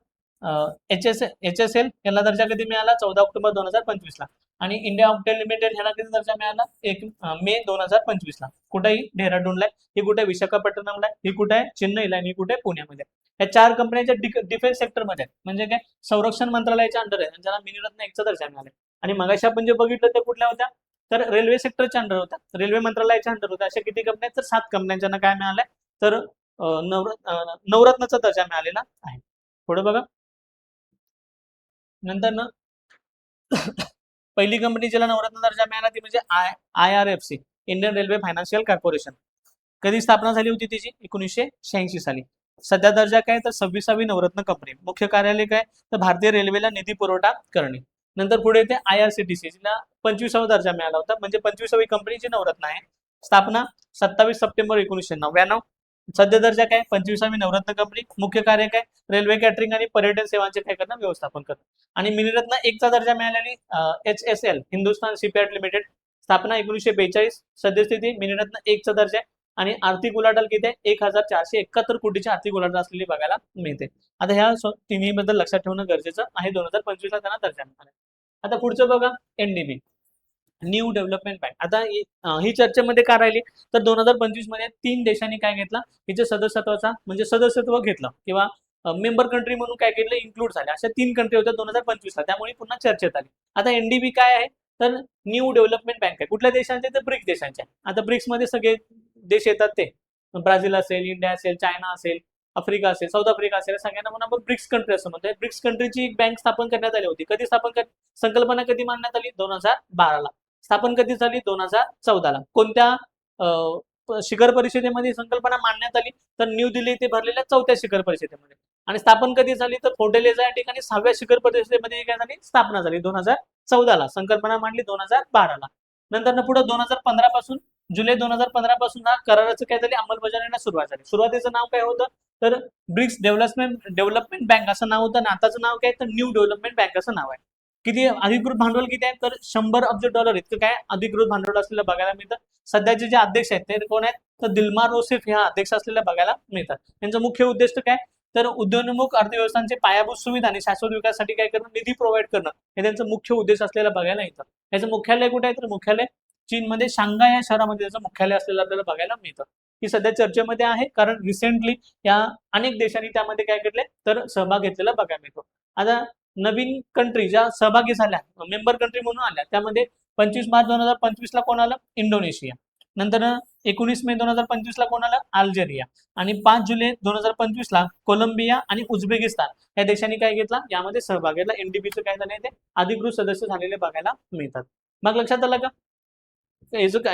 HSL याला दर्जा कधी मिळाला? 14 ऑक्टोबर 2025ला. आणि इंडिया ऑप्टेल लिमिटेड ह्याला कधी दर्जा मिळाला? 1 मे 2025ला. कुठेही डेहराडूनला आहे, ही कुठे विशाखापट्टणमला आहे, ही कुठे आहे चेन्नईला, आणि ही कुठे पुण्यामध्ये. या 4 कंपन्यांच्या डिफेन्स सेक्टरमध्ये आहेत, म्हणजे काय संरक्षण मंत्रालयाच्या अंडर आहे, ज्याला मिनिरत्न 1चा दर्जा मिळाला. आणि मगाशी आपण जे बघितलं ते कुठल्या होत्या? तर रेल्वे सेक्टरच्या अंडर होत्या, रेल्वे मंत्रालयाच्या अंडर होत्या. अशा किती कंपन्या आहेत? तर 7 कंपन्यांना काय मिळालंय? तर नवरत्नाचा दर्जा मिळालेला आहे. पुढे बघा. नंतर ना पहिली कंपनी ज्याला नवरत्न दर्जा मिळाला ती म्हणजे IRFC, Indian railway financial corporation. कधी स्थापना झाली होती तिची? 1986 साली. सध्या दर्जा काय? तर 26वी नवरत्न कंपनी. मुख्य कार्यालय काय? तर भारतीय रेल्वेला निधी पुरवठा करणे. नंतर पुढे येते IRCTC, जिला 25वा दर्जा मिळाला होता, म्हणजे 25वी कंपनी जी नवरत्न आहे. स्थापना 27 सप्टेंबर 1999. सध्या दर्जा काय? 25वी नवरत्न कंपनी. मुख्य कार्य काय? रेल्वे कॅटरिंग आणि पर्यटन सेवांचे काय करणं? व्यवस्थापन करणं. आणि मिनिरत्न 1चा दर्जा मिळालेली HSL हिंदुस्थान शिपयार्ड लिमिटेड. स्थापना 1942. सद्यस्थिती मिनिरत्न 1चा दर्जा आहे. आणि आर्थिक उलाढाल किती आहे? 1471 कोटीची आर्थिक उलाढाल असलेली बघायला मिळते. आता ह्या तिन्ही बद्दल लक्षात ठेवणं गरजेचं आहे. 2025ला त्यांना दर्जा मिळाला. आता पुढचं बघा, NDB न्यू डेव्हलपमेंट बँक. आता ही चर्चेमध्ये का राहिली? तर 2025 मध्ये 3 देशांनी काय घेतला? हिचे सदस्यत्वाचा म्हणजे सदस्यत्व घेतलं किंवा मेंबर कंट्री म्हणून काय केलं? इन्क्लूड झाले. अशा 3 कंट्री होत्या 2025ला, त्यामुळे पुन्हा चर्चेत आली. आता NDB काय आहे? तर न्यू डेव्हलपमेंट बँक आहे. कुठल्या देशांचे? तर ब्रिक्स देशांचे. आता ब्रिक्स मध्ये सगळे देश येतात, ते ब्राझील असेल, इंडिया असेल, चायना असेल, आफ्रिका असेल, साऊथ आफ्रिका असेल, सगळ्यांना म्हणून आपण ब्रिक्स कंट्री असं म्हणतोय. ब्रिक्स कंट्रीची एक बँक स्थापन करण्यात आली होती. कधी संकल्पना कधी मांडण्यात आली? 2012ला. स्थापन कधी झाली? 2014ला. कोणत्या शिखर परिषदेमध्ये संकल्पना मांडण्यात आली? तर न्यू दिल्ली येथे भरलेल्या 4थ्या शिखर परिषदेमध्ये. आणि स्थापन कधी झाली? तर फोर्टेलेझा या ठिकाणी 6व्या शिखर परिषदेमध्ये काय झाली? स्थापना झाली 2014ला. संकल्पना मांडली 2012ला. नंतर पुढे 2015 पासून, जुलै 2015 पासून हा कराराचं काय झाली? अंमलबजावणीला सुरुवात झाली. सुरुवातीचं नाव काय होतं? तर ब्रिक्स डेव्हलपमेंट बँक असं नाव होतं. आणि आताचं नाव काय? तर न्यू डेव्हलपमेंट बँक असं नाव आहे. किती अधिकृत भांडवल किती आहे? तर $100 अब्ज इतकं काय अधिकृत भांडवल असलेलं बघायला मिळतं. सध्याचे जे अध्यक्ष आहेत ते कोण आहेत? तर दिल्मा रोसेफ ह्या अध्यक्ष असलेल्या बघायला मिळतात. त्यांचं मुख्य उद्देश काय? तर उद्योन्मुख अर्थव्यवस्थांचे पायाभूत सुविधा आणि शाश्वत विकासासाठी काय करणं? निधी प्रोव्हाइड करणं हे त्यांचं मुख्य उद्देश असलेला बघायला येतं. याचं मुख्यालय कुठे आहे? तर मुख्यालय चीनमध्ये शांघाय या शहरामध्ये त्याचं मुख्यालय असलेलं आपल्याला बघायला मिळतं. ही सध्या चर्चेमध्ये आहे, कारण रिसेंटली या अनेक देशांनी त्यामध्ये काय केले? तर सहभाग घेतलेला बघायला मिळतो. आता नवीन कंट्री ज्या सहभागी झाल्या, मेंबर कंट्री म्हणून आल्या, त्यामध्ये 25 मार्च 2025ला कोण आलं? इंडोनेशिया. नंतर 19 मे 2025ला कोण आलं? अल्जेरिया. आणि 5 जुलै 2025ला कोलंबिया आणि उझबेकिस्तान या देशांनी काय घेतला? यामध्ये सहभाग घेतला. NDBचं काय झालं? ते अधिकृत सदस्य झालेले बघायला मिळतात. मग लक्षात आलं का?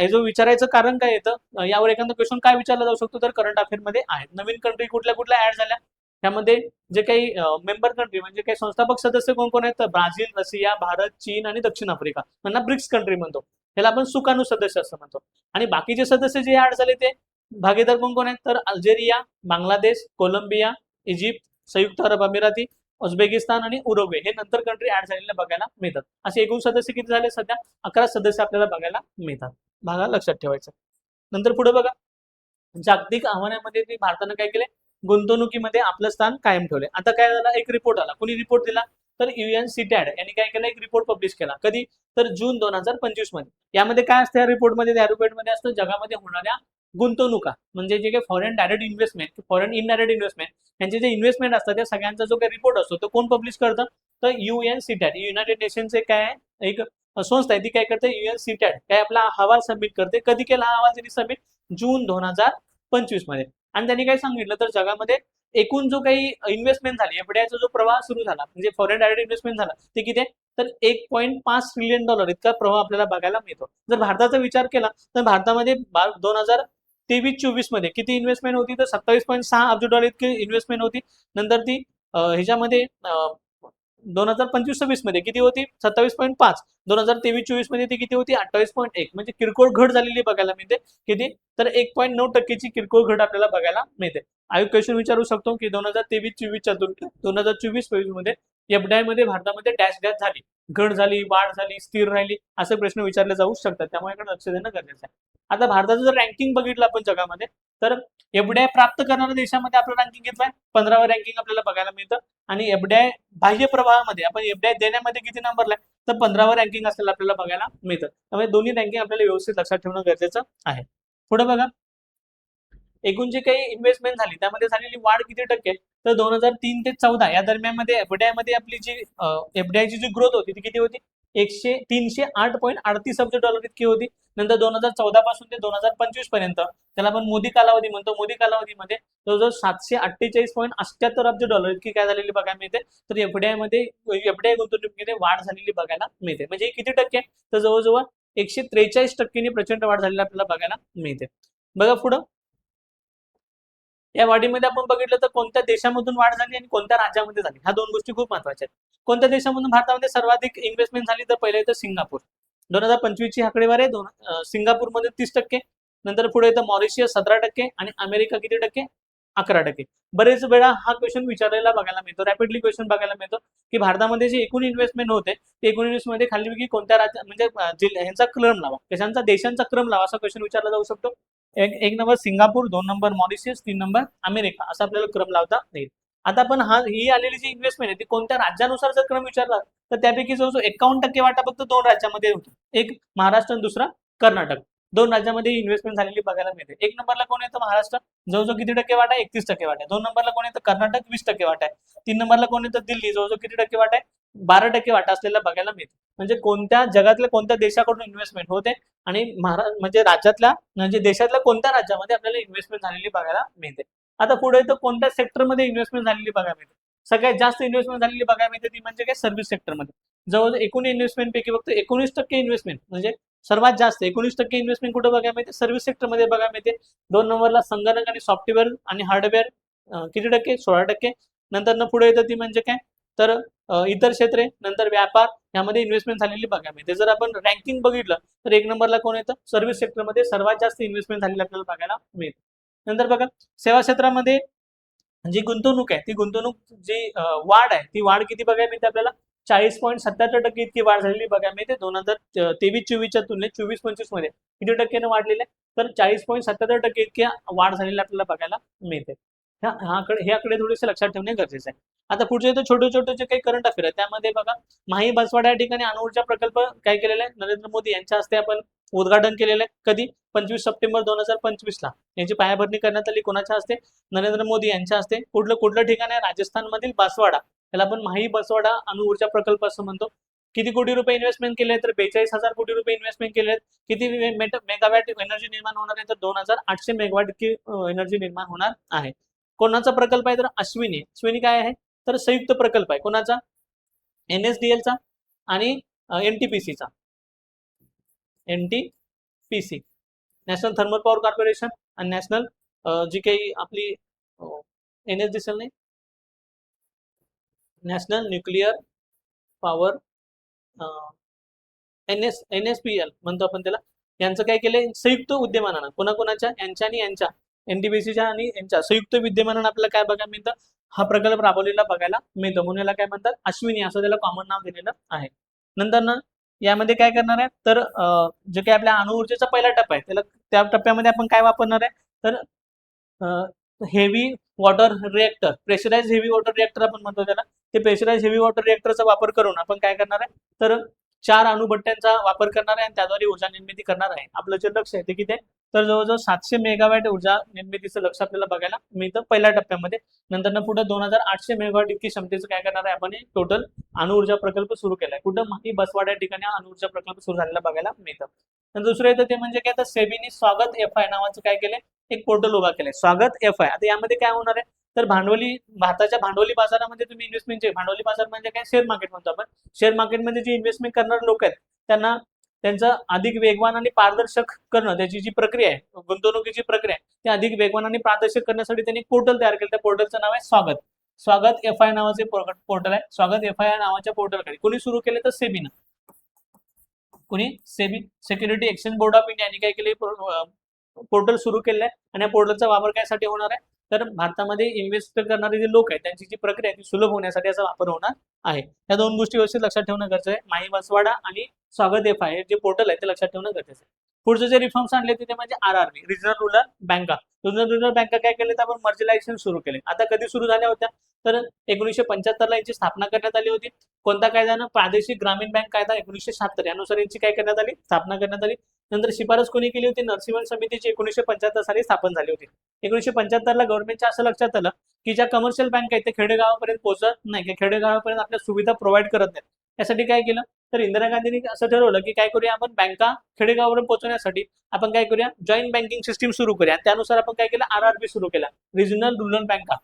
जो विचारायचं कारण काय येतं? यावर एखादा क्वेश्चन काय विचारला जाऊ शकतो? तर करंट अफेअर मध्ये आहेत. नवीन कंट्री कुठल्या कुठल्या ऍड झाल्या? त्यामध्ये जे काही मेंबर कंट्री म्हणजे काही संस्थापक सदस्य कोण कोण आहेत? तर ब्राझील, रशिया, भारत, चीन आणि दक्षिण आफ्रिका यांना ब्रिक्स कंट्री म्हणतो. त्याला आपण सुकाणू सदस्य असं म्हणतो. आणि बाकीचे सदस्य जे ऍड झाले ते भागीदार कोण कोण आहेत? तर अल्जेरिया, बांगलादेश, कोलंबिया, इजिप्त, संयुक्त अरब अमिराती, उझबेकिस्तान आणि उरुग्वे हे नंतर कंट्री ऍड झालेले बघायला मिळतात. असे एकूण सदस्य किती झाले? सध्या 11 सदस्य आपल्याला बघायला मिळतात. भागा लक्षात ठेवायचं. नंतर पुढे बघा, जागतिक आव्हानामध्ये भारतानं काय केले? गुंतवणुकीमध्ये आपलं स्थान कायम ठेवले. आता काय झालं? एक रिपोर्ट आला. कोणी रिपोर्ट दिला? तर UNCTAD यांनी काय केलं? एक रिपोर्ट पब्लिश केला. कधी? तर जून 2025 मध्ये. यामध्ये काय असतं? या रिपोर्टमध्ये असतं जगामध्ये होणाऱ्या गुंतवणुका, म्हणजे जे काही foreign direct investment, foreign indirect investment यांचे जे इन्व्हेस्टमेंट असतात त्या सगळ्यांचा जो काही रिपोर्ट असतो तो कोण पब्लिश करतं? तर UNCTAD, युनायटेड नेशनचे काय आहे? एक संस्था आहे ती काय करते, UNCTAD काय आपला अहवाल सबमिट करते. कधी केला हा अहवाल त्यांनी सबमिट? जून 2025 मध्ये. आणि त्यांनी काय सांगितलं तर जगामध्ये एकूण जो काही इन्व्हेस्टमेंट झाली, एफडीआयचा जो प्रवाह सुरू झाला म्हणजे फॉरेन डायरेक्ट इन्व्हेस्टमेंट झाला ते किती आहे? तर $1.5 ट्रिलियन इतका प्रवाह आपल्याला बघायला मिळतो. जर भारताचा विचार केला तर भारतामध्ये 2023-24 मध्ये किती इन्व्हेस्टमेंट होती? तर $27.6 अब्ज इतकी इन्व्हेस्टमेंट होती. नंतर ती ह्याच्यामध्ये 2025-26 मध्ये किती होती? 27.5. 2023-24 मध्ये ती किती होती? 28.1. म्हणजे किरकोळ घट झालेली बघायला मिळते. किती? तर 1.9% किरकोळ घट आपल्याला बघायला मिळते. आयोग क्वेश्चन विचारू शकतो की 2023-24च्या तुलनेत 2024-25 मध्ये एफडीआय मध्ये भारतामध्ये डॅश डॅश झाली, घट झाली, वाढ झाली, स्थिर राहिली, असे प्रश्न विचारले जाऊ शकतात. त्यामुळे इकडे लक्ष देणं गरजेचं आहे. आता भारताचं जर रँकिंग बघितलं आपण जगामध्ये तर एफडीआय प्राप्त करणाऱ्या देशामध्ये आपलं रँकिंग घेतलंय 15वं रँकिंग आपल्याला बघायला मिळतं. आणि एफडीआय बाह्य प्रवाहामध्ये आपण एफडीआय देण्यामध्ये किती नंबरला आहे? तर 15वं रँकिंग असलेलं आपल्याला बघायला मिळतं. त्यामुळे दोन्ही रँकिंग आपल्याला व्यवस्थित लक्षात ठेवणं गरजेचं आहे. पुढे बघा, एकूण जी काही इन्व्हेस्टमेंट झाली त्यामध्ये झालेली वाढ किती टक्के? तर 2003 ते 14 या दरम्यान मध्ये एफडीआय मध्ये आपली जी एफडीआयची जी ग्रोथ होती ती किती होती? 308.38 अब्ज डॉलर इतकी होती. नंतर 2014 पासून ते 2025 पर्यंत त्याला आपण मोदी कालावधी म्हणतो. मोदी कालावधीमध्ये जवळजवळ 748.78 अब्ज डॉलर इतकी काय झालेली बघायला मिळते. तर एफडीआय मध्ये एफडीआय गुंतवणुकीमध्ये वाढ झालेली बघायला मिळते. म्हणजे हे किती टक्के? तर जवळजवळ 143% प्रचंड वाढ झालेली आपल्याला बघायला मिळते. बघा पुढं, या वाढीमध्ये आपण बघितलं तर कोणत्या देशामधून वाढ झाली आणि कोणत्या राज्यामध्ये झाली, ह्या दोन गोष्टी खूप महत्वाच्या आहेत. कोणत्या देशामधून भारतामध्ये सर्वाधिक इन्व्हेस्टमेंट झाली? तर पहिले येतं सिंगापूर. 2025 ची आकडेवारी आहे. सिंगापूरमध्ये 30%, नंतर पुढे येतं मॉरिशियस 17% आणि अमेरिका किती टक्के? 11%. बरेच वेळा हा क्वेश्चन विचारायला बघायला मिळतो, रॅपिडली क्वेश्चन बघायला मिळतो की भारतामध्ये जे एकूण इन्व्हेस्टमेंट होते ते एकूण इन्व्हेस्टमेंट खाली कोणत्या राज्य म्हणजे ह्यांचा क्रम लावा, कशांचा देशांचा क्रम लावा असा क्वेश्चन विचारला जाऊ शकतो. एक number Singapore, 2 number Mauritius, 3 number America, असा आपल्याला क्रम लावता येईल. आता आपण ही आलेली जी इन्व्हेस्टमेंट आहे ती कोणत्या राज्यानुसार जर क्रम विचारला तर त्यापैकी जो 51% वाटा फक्त 2 राज्यामध्ये होतो. एक महाराष्ट्र आणि दुसरा कर्नाटक. 2 राज्यामध्ये इन्व्हेस्टमेंट झालेली बघायला मिळते. 1 नंबरला कोण येतं? महाराष्ट्र, जवळजवळ किती टक्के वाटा आहे? 31% वाटा आहे. 2 नंबरला कोण येतं? कर्नाटक, 20% वाटा आहे. 3 नंबरला कोण येतं? दिल्ली, जवळजवळ किती टक्के वाटा आहे? 12% वाटा असलेला बघायला मिळतो. म्हणजे कोणत्या जगातल्या कोणत्या देशाकडून इन्व्हेस्टमेंट होते आणि म्हणजे राज्यातल्या म्हणजे देशातल्या कोणत्या राज्यामध्ये आपल्याला इन्व्हेस्टमेंट झालेली बघायला मिळते. आता पुढे तर कोणत्या सेक्टरमध्ये इन्व्हेस्टमेंट झालेली बघायला मिळते? सगळ्यात जास्त इन्व्हेस्टमेंट झालेली बघायला मिळते ती म्हणजे काय? सर्व्हिस सेक्टरमध्ये. जवळजवळ एकूण इन्व्हेस्टमेंट पैकी फक्त 19% इन्व्हेस्टमेंट म्हणजे सर्वात जास्त 19% इन्व्हेस्टमेंट कुठे बघायला मिळते? सर्व्हिस सेक्टरमध्ये बघायला मिळते. 2 नंबरला संगणक आणि सॉफ्टवेअर आणि हार्डवेअर किती टक्के? 16%. नंतर पुढे येतं ती म्हणजे काय? तर इतर क्षेत्रे, नंतर व्यापार, यामध्ये इन्व्हेस्टमेंट झालेली बघायला मिळते. जर आपण रँकिंग बघितलं तर 1 नंबरला कोण येतं? सर्व्हिस सेक्टरमध्ये सर्वात जास्त इन्व्हेस्टमेंट झालेली आपल्याला बघायला मिळते. नंतर बघा, सेवा क्षेत्रामध्ये जी गुंतवणूक आहे ती गुंतवणूक जी वाढ आहे ती वाढ किती बघायला मिळते आपल्याला? 40.77% इतकी वाढ झालेली बघायला मिळते. 2023-24च्या तुलनेत 24-25 मध्ये किती टक्क्याने वाढलेले? तर 40.77% इतकी वाढ झालेली आपल्याला बघायला मिळते. हे आकडे थोडेसे लक्षात ठेवणे गरजेचे आहे. आता पुढचे तर छोटे छोटे जे काही करंट अफेअर आहे त्यामध्ये बघा, माही बसवाडा या ठिकाणी अणुऊर्जा प्रकल्प काय केलेला आहे? नरेंद्र मोदी यांच्या हस्ते आपण उद्घाटन केलेलं आहे. कधी? 25 सप्टेंबर 2025 ला यांची पायाभरणी करण्यात आली. कोणाच्या हस्ते? नरेंद्र मोदी यांच्या हस्ते. कुठलं ठिकाण आहे? राजस्थानमधील बासवाडा, त्याला आपण माही बसवाडा अणुऊर्जा प्रकल्प असं म्हणतो. किती कोटी रुपये इन्व्हेस्टमेंट केले? तर 42,000 कोटी रुपये इन्व्हेस्टमेंट केले. किती मेगावॅट एनर्जी निर्माण होणार आहे? तर 2,800 मेगावॅट इतकी एनर्जी निर्माण होणार आहे. कोणाचा प्रकल्प आहे? तर अश्विनी. अश्विनी काय आहे? तर संयुक्त प्रकल्प आहे. कोणाचा? NSDL चा आणि NTPC चा. NTPC, national thermal power corporation, आणि नॅशनल जी काही आपली NSDL नाही, नॅशनल न्यूक्लिअर पॉवर NSPL म्हणतो आपण त्याला. यांचं काय केलंय? संयुक्त विद्यमानानं कोणाकोणाच्या? यांच्या आणि यांच्या, NTPCच्या आणि यांच्या संयुक्त विद्यमानानं आपल्याला काय बघायला मिळतं? हा प्रकल्प राबवलेला बघायला मिळतो. म्हणून याला काय म्हणतात? अश्विनी असं त्याला कॉमन नाव दिलेलं आहे. नंतर ना यामध्ये काय करणार आहे? तर जे काही आपल्या अणुऊर्जेचा पहिला टप्पा आहे त्याला, त्या टप्प्यामध्ये आपण काय वापरणार आहे? तर heavy water reactor, pressurise heavy water reactor आपण म्हणतो त्याला. ते प्रेशराइज हेवी वॉटर रिएक्टरचा वापर करून आपण काय करणार आहे? तर 4 अणुभट्ट्यांचा वापर करणार आहे आणि त्याद्वारे ऊर्जा निर्मिती करणार आहे. आपलं जे लक्ष आहे ते किती आहे, तर जवळजवळ 700 मेगावॅट ऊर्जा निर्मितीचं लक्ष आपल्याला बघायला मिळतं पहिल्या टप्प्यामध्ये. नंतर पुढे 2800 मेगावॅट इतकी क्षमतेचं काय करणार आहे आपण, टोटल अणुऊर्जा प्रकल्प सुरू केलाय. कुठं माही बसवाडा या ठिकाणी अणुऊर्जा प्रकल्प सुरू झालेला बघायला मिळतं. तर दुसरं येतं ते म्हणजे काय, तर सेबीने स्वागत एफ-आय नावाचं काय केलंय, एक पोर्टल उभा केलंय, स्वागत एफ-आय. आता यामध्ये काय होणार आहे, तर भारताच्या भांडवली बाजारामध्ये तुम्ही इन्व्हेस्टमेंटचे, भांडवली बाजार म्हणजे काय, शेअर मार्केट म्हणतो आपण. शेअर मार्केटमध्ये जे इन्व्हेस्टमेंट करणारे लोक आहेत त्यांना त्यांचं अधिक वेगवान आणि पारदर्शक करणं, त्याची जी प्रक्रिया आहे, गुंतवणुकीची प्रक्रिया आहे, ती अधिक वेगवान आणि पारदर्शक करण्यासाठी त्यांनी पोर्टल तयार केलं. त्या पोर्टलचं नाव आहे स्वागत एफ-आय नावाचे पोर्टल आहे. स्वागत एफ-आय नावाच्या पोर्टल कोणी सुरू केले, तर सेबीनं. कोणी, SEBI, security exchange board of India यांनी काय केले, पोर्टल सुरू केलं आहे. आणि या पोर्टलचा वापर कायसाठी होणार आहे, तर भारतामध्ये इन्व्हेस्ट करणारे जे लोक आहेत त्यांची जी प्रक्रिया आहे ती सुलभ होण्यासाठी याचा वापर होणार आहे. या दोन गोष्टी व्यवस्थित लक्षात ठेवणं गरजेचं आहे. माही बसवाडा आणि स्वागत एफ-आय जे पोर्टल आहे ते लक्षात ठेवणं गरजेचं आहे. पुढचे जे रिफॉर्म्स आणले ते म्हणजे RRB, रिजनल रुरल बँका. रिजनल रुरल बँका काय केले, तर आपण मर्जलायझेशन सुरू केले. आता कधी सुरू झाल्या होत्या, तर 1975 ला यांची स्थापना करण्यात आली होती. कोणता कायदा, प्रादेशिक ग्रामीण बँक कायदा 1976 यानुसार यांची काय करण्यात आली, स्थापना करण्यात आली. नंतर शिफारस कोणी केली होती, नरसिंहन समितीची 1975 साली स्थापन झाली होती. 1975 ला गव्हर्नमेंटच्या असं लक्षात आलं की ज्या कमर्शियल बँक आहेत ते खेडेगावापर्यंत पोहोचत नाही, की खेडेगावापर्यंत आपल्या सुविधा प्रोव्हाइड करत नाहीत. यासाठी काय केलं, तर इंदिरा गांधींनी असं ठरवलं की काय करूया, आपण बँका खेडेगावापर्यंत पोहोचवण्यासाठी आपण काय करूया, जॉईंट बँकिंग सिस्टीम सुरू करूया. त्यानुसार आपण काय केलं, RRB सुरू केला, रिजनल रुरल बँका,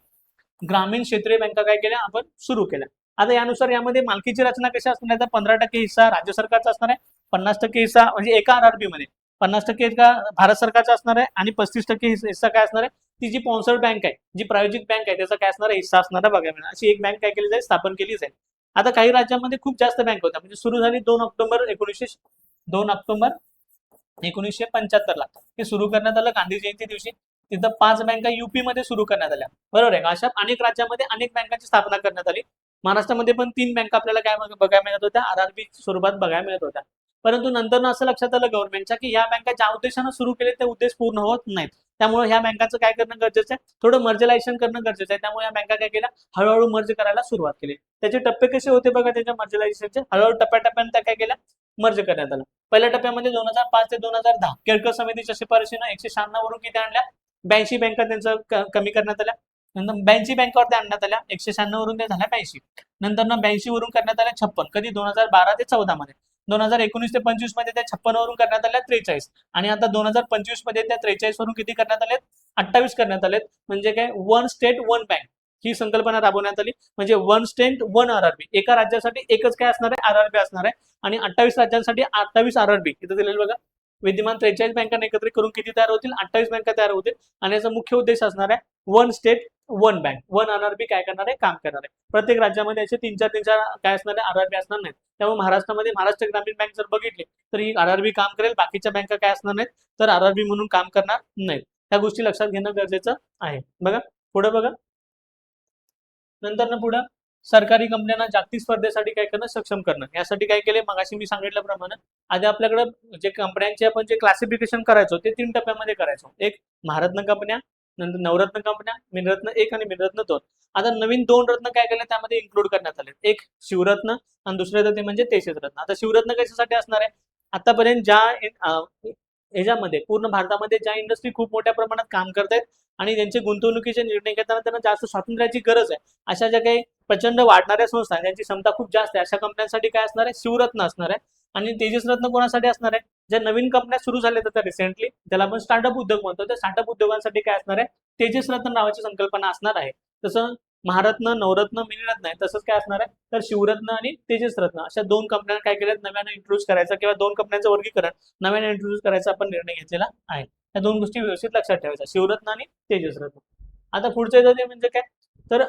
ग्रामीण क्षेत्रीय बँका काय केल्या आपण सुरू केल्या. आता यानुसार यामध्ये मालकीची रचना कशी असणार आहे, तर 15% हिस्सा राज्य सरकारचा असणार आहे, 50% हिस्सा म्हणजे एका RRB मध्ये 50% का भारत सरकारचा असणार आहे आणि 35% हिस्सा काय असणार आहे, ती जी स्पॉन्सर्ड बँक आहे, जी प्रायोजित बँक आहे त्याचा काय असणार आहे, हिस्सा असणार आहे बघायला मिळणार. अशी एक बँक काय केली जाईल, स्थापन केली जाईल. आता काही राज्यांमध्ये खूप जास्त बँक होत्या, म्हणजे सुरू झाली 2 ऑक्टोबर 1975 ला हे सुरू करण्यात आलं गांधी जयंती दिवशी. तिथं 5 बँका UP मध्ये सुरू करण्यात आल्या, बरोबर आहे का. अशा अनेक राज्यामध्ये अनेक बँकांची स्थापना करण्यात आली. महाराष्ट्रामध्ये पण 3 बँका आपल्याला काय बघायला मिळत होत्या, RRB स्वरूपात बघायला मिळत होत्या. परंतु नंतर असं लक्षात आलं गव्हर्नमेंटच्या की या बँका ज्या उद्देशानं सुरू केले ते उद्देश पूर्ण होत नाहीत. त्यामुळे ह्या बँकांचं काय करणं गरजेचं आहे, थोडं मर्जलायझेशन करणं गरजेचं आहे. त्यामुळे या बँका काय केल्या, हळूहळू मर्ज करायला सुरुवात केली. त्याचे टप्पे कसे होते बघा, त्याच्या मर्जलायझेशनचे हळूहळू टप्प्याटप्प्याने त्या काय केल्या, मर्ज करण्यात आलं. पहिल्या टप्प्यामध्ये 2005 ते 2010 केळकर समितीच्या शिफारशीनं 196 वरून किती आणल्या, 82 बँका त्यांचं कमी करण्यात आल्या. नंतर 82 बँकावरती आणण्यात आल्या, 196 वरून त्या झाल्या 82. नंतर 82 वरून करण्यात आल्या 56, कधी 2012 ते 14 मध्ये. 2019 ते 25 मध्ये त्या 56 वरून करण्यात आल्या 43 आणि आता 2025 मध्ये त्या 43 वरून किती करण्यात आलेत, 28 करण्यात आलेत. म्हणजे काय, वन स्टेट वन बँक ही संकल्पना राबवण्यात आली. म्हणजे वन स्टेट वन RRB, एका राज्यासाठी एकच काय असणार आहे, RRB असणार आहे. आणि 28 राज्यांसाठी 28 RRB इथं दिलेलं बघा. विद्यमान 43 बँकांना एकत्रित करून किती तयार होतील, 28 बँका तयार होतील. आणि याचा मुख्य उद्देश असणार आहे one state one bank, one RRB काय करणार आहे, काम करणार आहे. प्रत्येक राज्यामध्ये असे 3-4 काय असणार आहे, RRB असणार नाहीत. त्यामुळे महाराष्ट्रामध्ये महाराष्ट्र ग्रामीण बँक जर बघितली तर ही RRB काम करेल, बाकीच्या बँका काय असणार नाहीत, तर RRB म्हणून काम करणार नाहीत. त्या गोष्टी लक्षात घेणं गरजेचं आहे. बघा पुढे बघा, नंतर पुढे सरकारी कंपन्यांना जागतिक स्पर्धेसाठी काय करणं, सक्षम करणं. यासाठी काय केले, मगाशी मी सांगितल्याप्रमाणे आधी आपल्याकडे जे कंपन्यांचे आपण जे क्लासिफिकेशन करायचो ते 3 टप्प्यामध्ये करायचो. एक महारत्न कंपन्या, नंतर नवरत्न कंपन्या, मिनरत्न 1 आणि मिनरत्न 2. आता नवीन 2 रत्न काय केले त्यामध्ये इन्क्लूड करण्यात आले, एक शिवरत्न आणि दुसरे ते म्हणजे तेजस रत्न. आता शिवरत्न कशासाठी असणार आहे, आतापर्यंत ज्या ह्याच्यामध्ये पूर्ण भारतामध्ये ज्या इंडस्ट्री खूप मोठ्या प्रमाणात काम करतायत आणि त्यांचे गुंतवणुकीचे निर्णय घेताना त्यांना जास्त स्वातंत्र्याची गरज आहे, अशा ज्या काही प्रचंड वाढणाऱ्या संस्था ज्यांची क्षमता खूप जास्त आहे अशा कंपन्यांसाठी काय असणार आहे, शिवरत्न असणार आहे. आणि तेजस रत्न कोणासाठी असणार आहे, ज्या नवीन कंपन्या सुरू झाल्या होत्या रिसेंटली, त्याला आपण स्टार्टअप उद्योग म्हणतो, त्या स्टार्टअप उद्योगांसाठी काय असणार आहे, तेजस रत्न नावाची संकल्पना असणार आहे. तसं महारत्न, नवरत्न, मिनिरत्न आहे, तसंच काय असणार आहे, तर शिवरत्न आणि तेजस रत्न अशा 2 कंपन्या काय केल्यात, नव्याने इंट्रोड्यूस करायचा किंवा 2 कंपन्यांचं वर्गीकरण नव्याने इंट्रोड्यूस करायचा आपण निर्णय घेतलेला आहे. या 2 गोष्टी व्यवस्थित लक्षात ठेवायच्या, शिवरत्न आणि तेजस रत्न. आता पुढचं येतं ते म्हणजे काय, तर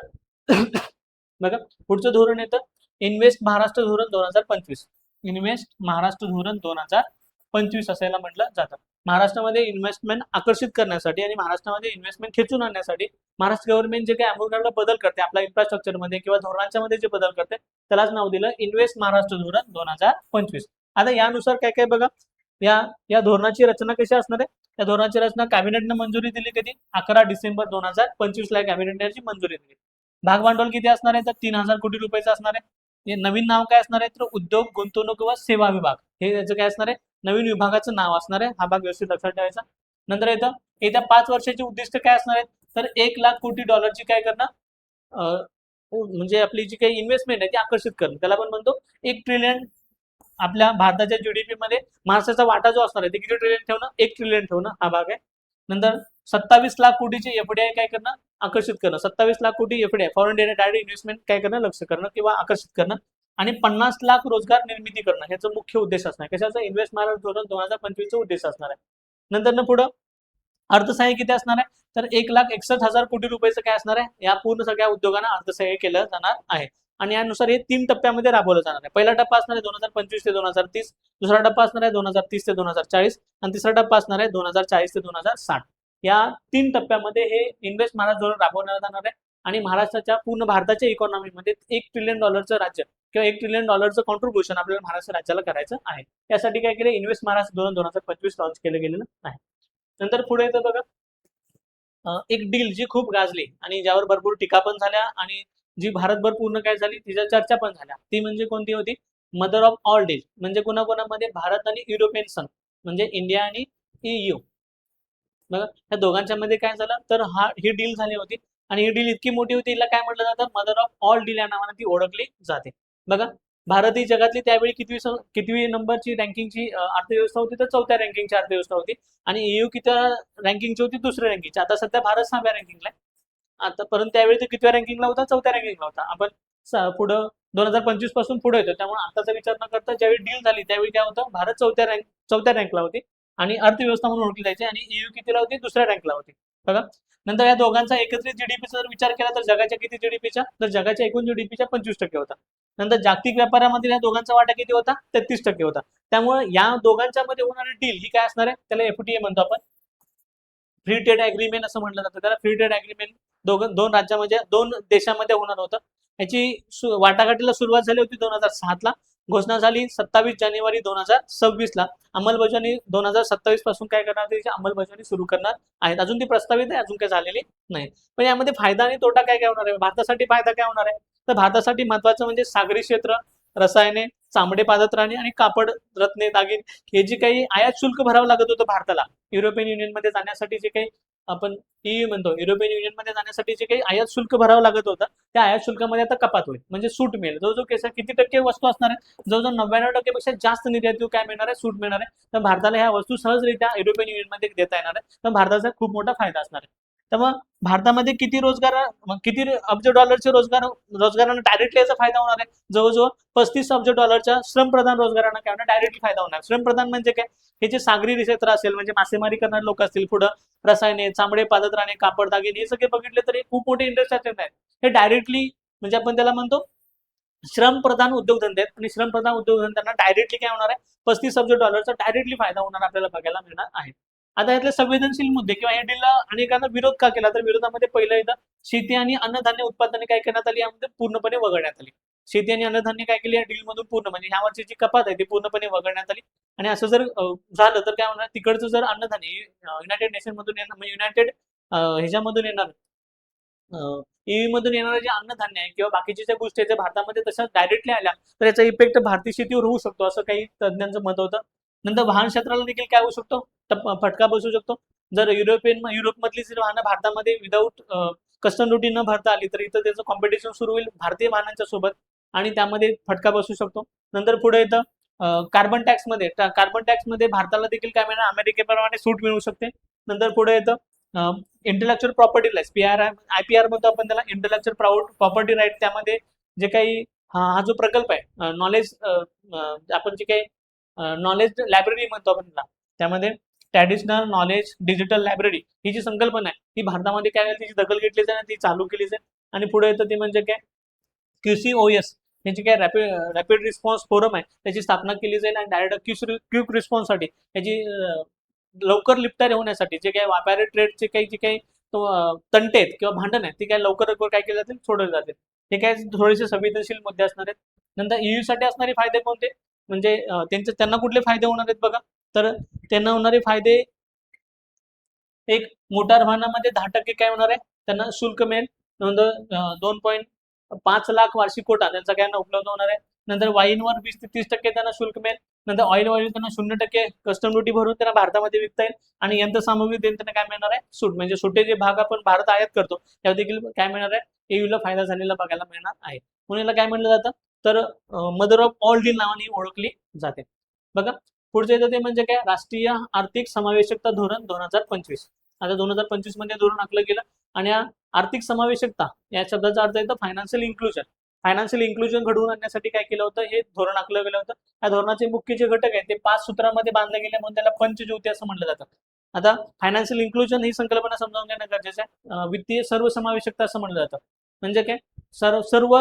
बघा पुढचं धोरण येतं इन्व्हेस्ट महाराष्ट्र धोरण 2025. इन्व्हेस्ट महाराष्ट्र धोरण 2025 असायला म्हटलं जातं. महाराष्ट्रामध्ये इन्व्हेस्टमेंट आकर्षित करण्यासाठी आणि महाराष्ट्रामध्ये इन्व्हेस्टमेंट खेचून आणण्यासाठी महाराष्ट्र गव्हर्नमेंट जे काही अमूलाग्र बदल करते आपल्या इन्फ्रास्ट्रक्चरमध्ये किंवा धोरणांच्या मध्ये जे बदल करते त्यालाच नाव दिलं इन्व्हेस्ट महाराष्ट्र धोरण 2025. आता यानुसार काय काय बघा, या धोरणाची रचना कशी असणार आहे, त्या धोरणाची रचना कॅबिनेटने मंजुरी दिली कधी, 11 डिसेंबर 2025 ला कॅबिनेटने मंजुरी दिली. भागभांडवल किती असणार आहे, तर 3000 कोटी रुपयाचं असणार आहे. हे नवीन नाव काय असणार आहे तर उद्योग, गुंतवणूक व सेवा विभाग, हे त्याचं काय असणार आहे, नवीन विभागाचं नाव असणार आहे. हा भाग व्यवस्थित लक्षात ठेवायचा. नंतर येतं येत्या 5 वर्षाची उद्दिष्ट काय असणार आहेत, तर 1,00,00,000 कोटी डॉलरची काय करणं, म्हणजे आपली जी काही इन्व्हेस्टमेंट आहे ती आकर्षित करणं. त्याला आपण म्हणतो 1 ट्रिलियन. आपल्या भारताच्या जीडीपी मध्ये महाराष्ट्राचा वाटा जो असणार आहे ते किती ट्रिलियन ठेवणं, 1 ट्रिलियन ठेवणं, हा भाग आहे. नंतर 27 लाख कोटीची एफडीआय काय करणं, आकर्षित करणं. 27 लाख कोटी एफडीआय, फॉरेन डायरेक्ट इन्व्हेस्टमेंट काय करणं, लक्ष करणं किंवा आकर्षित करणं. आणि 50 लाख रोजगार निर्मिती करणं, ह्याचं मुख्य उद्देश असणार आहे. कशाचा, इन्व्हेस्ट महाराष्ट्र धोरण 2025 उद्देश असणार आहे. नंतर ना पुढं अर्थसहाय्य किती असणार आहे, तर 1,61,000 कोटी रुपयाचं काय असणार आहे, या पूर्ण सगळ्या उद्योगांना अर्थसहाय्य केलं जाणार आहे. आणि यानुसार हे 3 टप्प्यामध्ये राबवलं जाणार आहे. पहिला टप्पा असणार आहे 2025 ते 2030, दुसरा टप्पा असणार आहे 2030 ते 2040, आणि तिसरा टप्पा असणार आहे 2040 ते 2060. या 3 टप्प्यामध्ये हे इन्व्हेस्ट महाराष्ट्र धोरण राबवण्यात जाणार आहे. आणि महाराष्ट्राच्या पूर्ण भारताच्या इकॉनॉमीमध्ये $1 ट्रिलियन राज्य किंवा $1 ट्रिलियन कॉन्ट्रीब्युशन आपल्याला महाराष्ट्र राज्याला करायचं आहे. यासाठी काय केलं, इन्व्हेस्ट महाराष्ट्र धोरण 2025 लॉन्च केलं गेलेलं आहे. नंतर पुढे येतं बघा, एक डील जी खूप गाजली आणि ज्यावर भरपूर टीका पण झाल्या आणि जी भारतभर पूर्ण काय झाली, तिच्या चर्चा पण झाल्या, ती म्हणजे कोणती होती, मदर ऑफ ऑल डील. म्हणजे कोणाकोणामध्ये, भारत आणि युरोपियन संघ, म्हणजे इंडिया आणि EU. बघा या दोघांच्या मध्ये काय झालं, तर ही डील झाली होती. आणि ही डील इतकी मोठी होती, हिला काय म्हटलं जातं, मदर ऑफ ऑल डील या नावाने ती ओळखली जाते. बघा भारत ही जगातली त्यावेळी कितवी नंबरची रँकिंगची अर्थव्यवस्था होती, तर 4थ्या रँकिंगची अर्थव्यवस्था होती. आणि EU किती रँकिंगची होती, 2ऱ्या रँकिंगची. आता सध्या भारत 6व्या रँकिंगला आहे. आता परंतु त्यावेळी ते कितव्या रँकिंगला होता, 4थ्या रँकिंगला होता. आपण पुढं 2025 पासून पुढे येतो, त्यामुळे आताचा विचार न करता ज्यावेळी डील झाली त्यावेळी काय होतं, भारत 4थ्या रँकला होती आणि अर्थव्यवस्था म्हणून ओळखली जायची. आणि EU कितीला होती, 2ऱ्या रँकला होती. बघा नंतर या दोघांचा एकत्रित जीडीपीचा जर विचार केला तर जगाच्या किती जीडीपीच्या, तर जगाच्या एकूण जीडीपीच्या 25% होता. नंतर जागतिक व्यापारामध्ये या दोघांचा वाटा किती होता, 33% होता. त्यामुळे या दोघांच्या मध्ये होणारी डील ही काय असणार आहे, त्याला FTA म्हणतो आपण, फ्री ट्रेड अग्रीमेंट असं म्हटलं जातं त्याला. फ्री ट्रेड अग्रीमेंट दोन राज्यामध्ये, 2 देशांमध्ये होणार होतं. याची वाटाघाटीला सुरुवात झाली होती 2007 ला, घोषणा झाली 27 जानेवारी 2026 ला. अंमलबजावणी 2027 पासून काय करणार, त्याची अंमलबजावणी सुरू करणार आहेत. अजून ती प्रस्तावित आहे, अजून काय झालेली नाही. पण यामध्ये फायदा आणि तोटा काय काय होणार आहे, भारतासाठी फायदा काय होणार आहे, तर भारतासाठी महत्वाचं म्हणजे सागरी क्षेत्र, रसायने, चामडे पादत्राणे आणि कापड, रत्ने, दागिने, हे जे काही आयात शुल्क भरावं लागत होतं भारताला युरोपियन युनियन मध्ये जाण्यासाठी, जे काही आपण EU म्हणतो, युरोपियन युनियन मध्ये जाण्यासाठी जे काही आयात शुल्क भरावं लागत होतं, त्या आयात शुल्कामध्ये आता कपात होईल, म्हणजे सूट मिळेल. जो किती टक्के वस्तू असणार आहे, जवळजवळ 99% पेक्षा जास्त निर्यातीव काय मिळणार आहे, सूट मिळणार आहे. तर भारताला ह्या वस्तू सहजरित्या युरोपियन युनियन मध्ये देता येणार आहे. तर भारताचा खूप मोठा फायदा असणार आहे. त्यामुळे भारतामध्ये किती अब्ज डॉलरचे रोजगारांना डायरेक्टली याचा फायदा होणार आहे, जवळजवळ 35 अब्ज डॉलरच्या श्रमप्रधान रोजगारांना काय होणार, डायरेक्टली फायदा होणार. श्रमप्रधान म्हणजे काय, हे जे सागरी क्षेत्र असेल, म्हणजे मासेमारी करणारे लोक असतील, पुढं रसायने, चामडे पादत्राणे, कापड, दागिने, हे सगळे बघितले तर खूप मोठे इंडस्ट्री आहेत. हे डायरेक्टली म्हणजे आपण त्याला म्हणतो श्रमप्रधान उद्योगधंदे आहेत. आणि श्रमप्रधान उद्योगधंद्यांना डायरेक्टली काय होणार आहे, 35 अब्ज डॉलरचा डायरेक्टली फायदा होणार आपल्याला बघायला मिळणार आहे. आता यातले संवेदनशील मुद्दे किंवा या डीलला अनेकांना विरोध का केला, तर विरोधामध्ये पहिलं येतं शेती आणि अन्नधान्य उत्पादने काय करण्यात आली, यामध्ये पूर्णपणे वगळण्यात आली. शेती आणि अन्नधान्य काय केली या डील मधून पूर्ण, म्हणजे ह्या वर्षीची कपात आहे ती पूर्णपणे वगळण्यात आली. आणि असं जर झालं तर काय होणार, तिकडचं जर अन्नधान्य युनायटेड नेशन मधून येणार, म्हणजे युनायटेड ह्याच्यामधून येणार, EU मधून येणारे जे अन्नधान्य आहे किंवा बाकीच्या ज्या गोष्टी आहेत भारतामध्ये तशा डायरेक्टली आल्या तर याचा इफेक्ट भारतीय शेतीवर होऊ शकतो, असं काही तज्ञांचं मत होतं. नंतर वाहन क्षेत्राला देखील काय होऊ शकतो, तर फटका बसू शकतो. जर युरोपमधली जर वाहनं भारतामध्ये विदाऊट कस्टम ड्युटी न भरता आली तर इथं त्याचं कॉम्पिटिशन सुरू होईल भारतीय वाहनांच्या सोबत आणि त्यामध्ये फटका बसू शकतो. नंतर पुढे येतं कार्बन टॅक्समध्ये भारताला देखील काय मिळणार, अमेरिकेप्रमाणे सूट मिळू शकते. नंतर पुढे येतं इंटेलेक्च्युअल प्रॉपर्टी राईट्स, IPR म्हणतो आपण त्याला, इंटेलेक्च्युअल प्रॉपर्टी राईट. त्यामध्ये जे काही हा जो प्रकल्प आहे, नॉलेज, आपण जे काही नॉलेज लायब्ररी म्हणतो आपण त्याला, त्यामध्ये ट्रॅडिशनल नॉलेज डिजिटल लायब्ररी ही जी संकल्पना आहे ती भारतामध्ये काय त्याची दखल घेतली जाईल, ती चालू केली जाईल. आणि पुढे येतं ते म्हणजे काय, QCOS, याची काय रॅपिड रिस्पॉन्स फोरम आहे, त्याची स्थापना केली जाईल. आणि डायरेक्ट क्विक रिस्पॉन्ससाठी याची लवकर लिप्तारे होण्यासाठी जे काही व्यापारी ट्रेडचे जे काही तंटे आहेत किंवा भांडण आहेत, ते काय लवकर काय केले जातील, सोडवले जातील. हे काय थोडेसे संवेदनशील मुद्दे असणार आहेत. नंतर EU साठी असणारे फायदे कोणते, म्हणजे त्यांना कुठले फायदे होणार आहेत बघा, तर त्यांना होणारे फायदे, एक मोटार वाहनामध्ये 10% काय होणार आहे, त्यांना शुल्क मिळेल. 2 5 लाख वार्षिक कोटा त्यांचा काय उपलब्ध होणार आहे. नंतर वाईनवर 20 ते 30% त्यांना शुल्क मिळेल. नंतर ऑइल त्यांना 0% कस्टम ड्युटी भरून त्यांना भारतामध्ये विकता येईल आणि यंत्रसामुग्री त्यांना काय मिळणार आहे, सूट. म्हणजे सुटे जे भाग आपण भारत आयात करतो त्या देखील काय मिळणार आहे, EUला फायदा झालेला बघायला मिळणार आहे. म्हणून याला काय म्हणलं जातं, तर मदर ऑफ ऑल डील नावाने ओळखली जाते. बघा पुढचे येतं ते म्हणजे काय, राष्ट्रीय आर्थिक समावेशकता धोरण 2025. आता 2025 मध्ये धोरण आखलं गेलं आणि आर्थिक समावेशकता या शब्दाचा अर्थ येतो फायनान्शियल इन्क्लुजन. फायनान्शियल इन्क्लुजन घडवून आणण्यासाठी काय केलं होतं, हे धोरण आखलं गेलं होतं. या धोरणाचे मुख्य जे घटक आहेत ते 5 सूत्रांमध्ये बांधले गेले म्हणून त्याला पंचज्योती असं म्हटलं जातं. आता फायनान्शियल इन्क्लुजन ही संकल्पना समजावून घेणं गरजेचं आहे. वित्तीय सर्वसमावेशकता असं म्हटलं जातं. म्हणजे काय, सर्व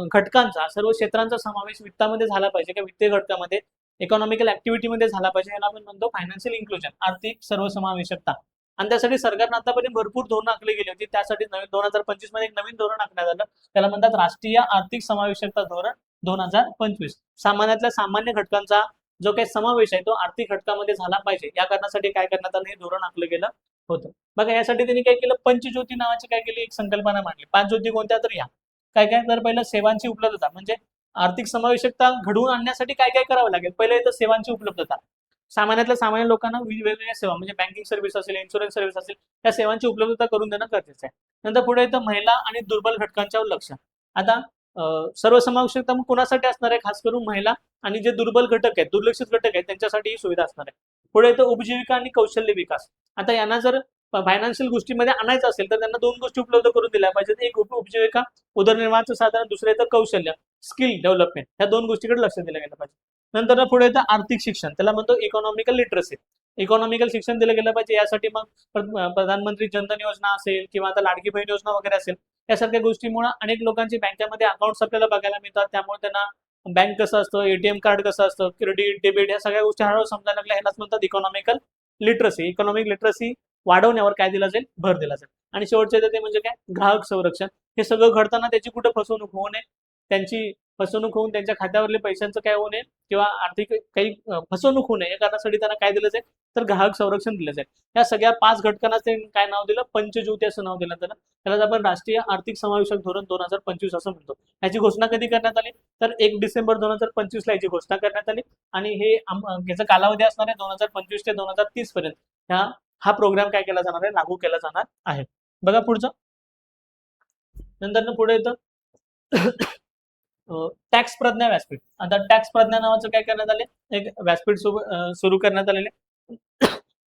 घटकांचा, सर्व क्षेत्रांचा समावेश वित्तामध्ये झाला पाहिजे किंवा वित्तीय घटकामध्ये, इकॉनॉमिकल ऍक्टिव्हिटीमध्ये झाला पाहिजे. याला आपण म्हणतो फायनान्शियल इन्क्लुजन, आर्थिक सर्वसमावेशकता. आणि त्यासाठी सरकारनं आतापर्यंत भरपूर धोरणं आखली गेली होती. त्यासाठी 2025 मध्ये एक नवीन धोरण आखण्यात आलं, त्याला म्हणतात राष्ट्रीय आर्थिक समावेशकता धोरण 2025. सामान्यातल्या सामान्य घटकांचा जो काही समावेश आहे तो आर्थिक घटकामध्ये झाला पाहिजे, या कारणासाठी काय करण्यात आलं, हे धोरण आखलं गेलं होतं. बघा यासाठी त्यांनी काय केलं, पंचज्योती नावाची काय केली, एक संकल्पना मांडली. 5 ज्योती कोणत्या, तर या काय काय, तर पहिलं सेवांची उपलब्धता. म्हणजे आर्थिक समावेशकता घडवून आणण्यासाठी काय काय करावं लागेल, पहिले येतं सेवांची उपलब्धता. सामान्यातल्या सामान्य लोकांना वेगवेगळ्या सेवा, म्हणजे बँकिंग सर्व्हिस असेल, इन्शुरन्स सर्व्हिस असेल, त्या सेवांची उपलब्धता करून देणं गरजेचं आहे. नंतर पुढे येतं महिला आणि दुर्बल घटकांच्यावर लक्ष. आता सर्वसमावेशकता मग कोणासाठी असणार आहे, खास करून महिला आणि जे दुर्बल घटक आहेत, दुर्लक्षित घटक आहेत, त्यांच्यासाठी ही सुविधा असणार आहे. पुढे येतं उपजीविका आणि कौशल्य विकास. आता यांना जर फायनान्शियल गोष्टीमध्ये आणायचं असेल तर त्यांना 2 गोष्टी उपलब्ध करून दिल्या पाहिजेत. एक उपजीविका, उदरनिर्वाहाचं साधन, दुसरं येतं कौशल्य, स्किल डेव्हलपमेंट. ह्या 2 गोष्टीकडे लक्ष दिलं गेलं पाहिजे. नंतर पुढे येतं आर्थिक शिक्षण, त्याला म्हणतो इकॉनॉमिकल लिटरसी. इकॉनॉमिकल शिक्षण दिलं गेलं पाहिजे. यासाठी मग प्रधानमंत्री जनधन योजना असेल किंवा आता लाडकी बहीण योजना वगैरे असेल, यासारख्या गोष्टीमुळे अनेक लोकांची बँकेमध्ये अकाउंट्स आपल्याला बघायला मिळतात. त्यामुळे त्यांना बँक कसं असतं, एटीएम कार्ड कसं असतं, क्रेडिट डेबिट, या सगळ्या गोष्टी हळूहळू समजायला लागल्या. ह्यालाच म्हणतात इकॉनॉमिकल लिटरसी. इकॉनॉमिक लिटरसी वाढवण्यावर काय दिला जाईल, भर दिला जाईल. आणि शेवटचे ते म्हणजे काय, ग्राहक संरक्षण. हे सगळं घडताना त्याची कुठं फसवणूक होऊ नये, त्यांची फसवणूक होऊन त्यांच्या खात्यावरले पैशांचं काय होऊ नये किंवा आर्थिक काही फसवणूक होऊ नये, या कारणासाठी त्यांना काय दिलं जाईल, तर ग्राहक संरक्षण दिलं जाईल. या सगळ्या 5 घटकांना ते काय नाव दिलं, पंचज्योती असं नाव दिलं. त्याला आपण राष्ट्रीय आर्थिक समावेशक धोरण 2025 असं म्हणतो. याची घोषणा कधी करण्यात आली, तर 1 डिसेंबर 2025 ला याची घोषणा करण्यात आली. आणि हे याचा कालावधी असणार आहे 2025 ते 2030 पर्यंत. हा प्रोग्राम काय केला जाणार आहे, लागू केला जाणार आहे. बघा पुढचं, नंतर पुढे येतं टॅक्स प्रज्ञा व्यासपीठ. आता टॅक्स प्रज्ञा नावाचं काय करण्यात आले, एक व्यासपीठ सुरू करण्यात आलेले.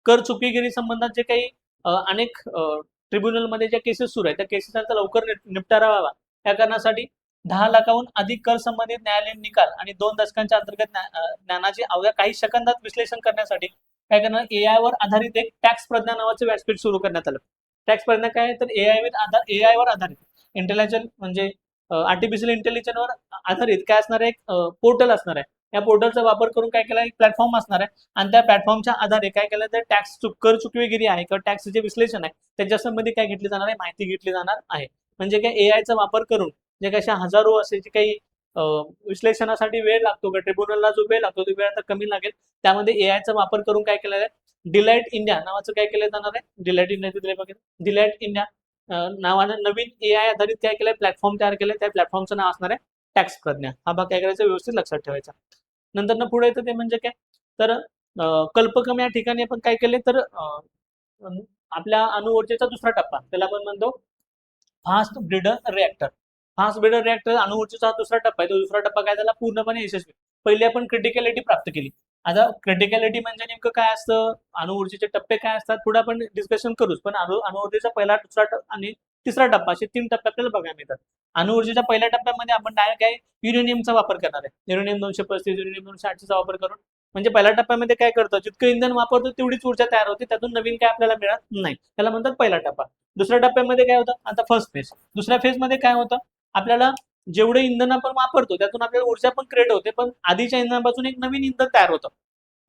कर चुकीगिरी संबंधात जे काही अनेक ट्रिब्युनलमध्ये ज्या केसेस सुरू आहेत, त्या केसेसचा लवकर निपटारा व्हावा, या कारणासाठी 10 लाखाहून अधिक कर संबंधित न्यायालयीन निकाल आणि 2 दशकांच्या अंतर्गत ज्ञानाची अवघ्या काही सेकंदात विश्लेषण करण्यासाठी काय करणार, AI वर आधारित एक टॅक्स प्रज्ञा नावाचं व्यासपीठ सुरू करण्यात आलं. टॅक्स प्रज्ञा काय, तर AI वर आधारित इंटेलिजन्स, म्हणजे आर्टिफिशियल इंटेलिजन्सवर आधारित काय असणार आहे, एक पोर्टल असणार आहे. या पोर्टलचा वापर करून काय केला, एक प्लॅटफॉर्म असणार आहे. आणि त्या प्लॅटफॉर्मच्या आधारे काय केलं, तर टॅक्स कर चुकवेगिरी आहे किंवा टॅक्स जे विश्लेषण आहे त्याच्या संबंधी काय घेतली जाणार आहे, माहिती घेतली जाणार आहे. म्हणजे काय, AIचा वापर करून जे कशा हजारो असे जे काही विश्लेषणासाठी वेळ लागतो, ट्रिब्युनलला जो वेळ लागतो तो वेळ आता कमी लागेल. त्यामध्ये AIचा वापर करून काय केलेलं आहे, डिलाइट इंडिया नावाचं काय केलं जाणार आहे, डिलाइट इंडिया नावानं नवीन AI आधारित काय केलंय, प्लॅटफॉर्म तयार केलंय. त्या प्लॅटफॉर्मचं नाव असणार आहे टॅक्स प्रज्ञा. हा भाग काय करायचा, व्यवस्थित लक्षात ठेवायचा. नंतर पुढे येतं ते म्हणजे काय, तर कल्पकम या ठिकाणी आपण काय केले, तर आपल्या अणुऊर्जेचा दुसरा टप्पा, त्याला आपण म्हणतो fast breeder reactor. Fast breeder reactor अणुऊर्जेचा दुसरा टप्पा आहे. तो दुसरा टप्पा काय झाला, पूर्णपणे यशस्वी. पहिले आपण क्रिटिकॅलिटी प्राप्त केली. आता क्रिटिकॅलिटी म्हणजे नेमकं काय असतं, अणुऊर्जेचे टप्पे काय असतात, पुढे आपण डिस्कशन करूच. पण अणुऊर्जेचा पहिला, दुसरा आणि तिसरा टप्पा, असे 3 टप्पे आपल्याला बघायला मिळतात. अणुऊर्जेच्या पहिल्या टप्प्यामध्ये आपण डायरेक्ट काय, युरेनियमचा वापर करणार आहे. युरेनियम 235, युरेनियम 280 चा वापर करून, म्हणजे पहिल्या टप्प्यामध्ये काय करतो, जितकं इंधन वापरतो तेवढीच ऊर्जा तयार होते, त्यातून नवीन काय आपल्याला मिळत नाही. त्याला म्हणतात पहिला टप्पा. दुसऱ्या टप्प्यामध्ये काय होतं, आता फर्स्ट फेज. दुसऱ्या फेज मध्ये काय होतं, आपल्याला जेवढे इंधन आपण वापरतो त्यातून आपल्याला ऊर्जा पण क्रिएट होते, पण आधीच्या इंधनापासून एक नवीन इंधन तयार होतं.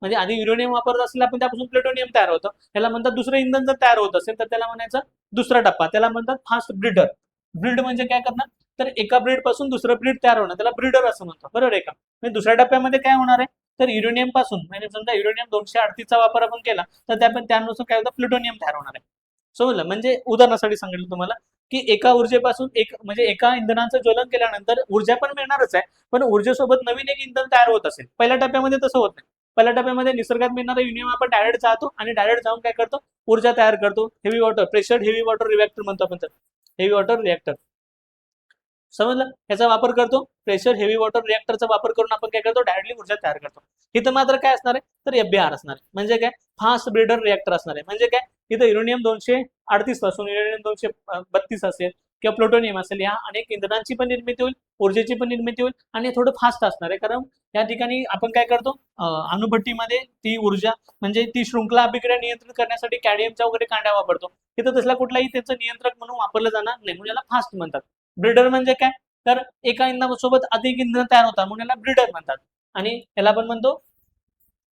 म्हणजे आधी युरेनियम वापरत असेल आपण, त्यापासून प्लुटोनियम तयार होतं. त्याला म्हणतात दुसरं इंधन जर तयार होत असेल तर त्याला म्हणायचं दुसरा टप्पा. त्याला म्हणतात फास्ट ब्रीडर. ब्रीड म्हणजे काय करणार, तर एका ब्रीड पासून दुसरं ब्रीड तयार होणं, त्याला ब्रीडर असं म्हणतो, बरोबर आहे का. म्हणजे दुसऱ्या टप्प्यामध्ये काय होणार आहे, तर युरेनियम पासून, म्हणजे समजा युरेनियम 238 चा वापर आपण केला तर त्यानुसार काय होतं, प्लुटोनियम तयार होणार आहे. समजलं, म्हणजे उदाहरणासाठी सांगितलं तुम्हाला, की एका ऊर्जेपासून एक म्हणजे एका इंधनाचं ज्वलन केल्यानंतर ऊर्जा पण मिळणारच आहे, पण ऊर्जेसोबत नवीन एक इंधन तयार होत असेल. पहिल्या टप्प्यामध्ये तसं होत नाही. पहिल्या टप्प्यामध्ये निसर्गात मिळणारा युनियम आपण डायरेक्ट जातो आणि डायरेक्ट जाऊन काय करतो, ऊर्जा तयार करतो. Heavy water pressure heavy water reactor म्हणतो आपण, हेवी वॉटर रिएक्टर. समजलं, याचा वापर करतो. प्रेशर हेवी वॉटर रिएक्टरचा वापर करून आपण काय करतो, डायरेक्टली ऊर्जा तयार करतो. इथं मात्र काय असणार आहे, तर FBR असणार आहे. म्हणजे काय, फास्ट ब्रीडर रिएक्टर असणार आहे. म्हणजे काय, इथं युरेनियम 238 पासून युरेनियम 232 असेल किंवा प्लुटोनियम असेल, या अनेक इंधनांची पण निर्मिती होईल, ऊर्जेची पण निर्मिती होईल आणि थोडं फास्ट असणार आहे. कारण या ठिकाणी आपण काय करतो, अणुभट्टीमध्ये ती ऊर्जा म्हणजे ती शृंखला अभिक्रिया नियंत्रित करण्यासाठी कॅडमियमच्या वगैरे कांड्या वापरतो. तिथं तसला कुठलाही त्याचं नियंत्रक म्हणून वापरलं जाणार नाही, म्हणून याला फास्ट म्हणतात. ब्रीडर म्हणजे काय, तर एका इंधनासोबत अधिक इंधन तयार होतात म्हणून याला ब्रीडर म्हणतात. आणि याला आपण म्हणतो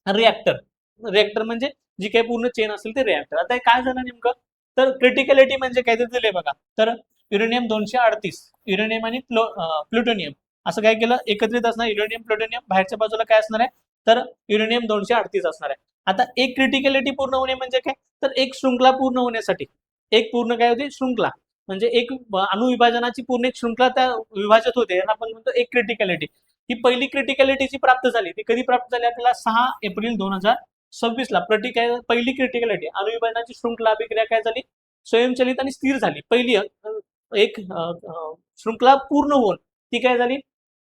रिएक्टर. रिएक्टर म्हणजे जी काही पूर्ण चेन असेल ते रिएक्टर. आता काय झालं नेमकं, तर क्रिटिकॅलिटी म्हणजे काय ते दिले बघा. तर युरेनियम 238, युरेनियम आणि प्लुटोनियम असं काय केलं, एकत्रित असणार युरेनियम प्लुटोनियम. बाहेरच्या बाजूला काय असणार आहे, तर युरेनियम 238 असणार आहे. आता एक क्रिटिकॅलिटी पूर्ण होणे म्हणजे काय, तर एक शृंखला पूर्ण होण्यासाठी, एक पूर्ण काय होती, शृंखला म्हणजे एक अणुविभाजनाची पूर्ण एक शृंखला त्या विभाजित होते, याला आपण म्हणतो एक क्रिटिकॅलिटी. ही पहिली क्रिटिकॅलिटी जी प्राप्त झाली ती कधी प्राप्त झाली, आपल्याला 6 एप्रिल 2026 ला. पहिली क्रिटिकॅलिटी अणुविभाजनाची शृंखला अभिक्रिया काय झाली, स्वयंचलित आणि स्थिर झाली. पहिली एक शृंखला पूर्ण होऊन ती काय झाली,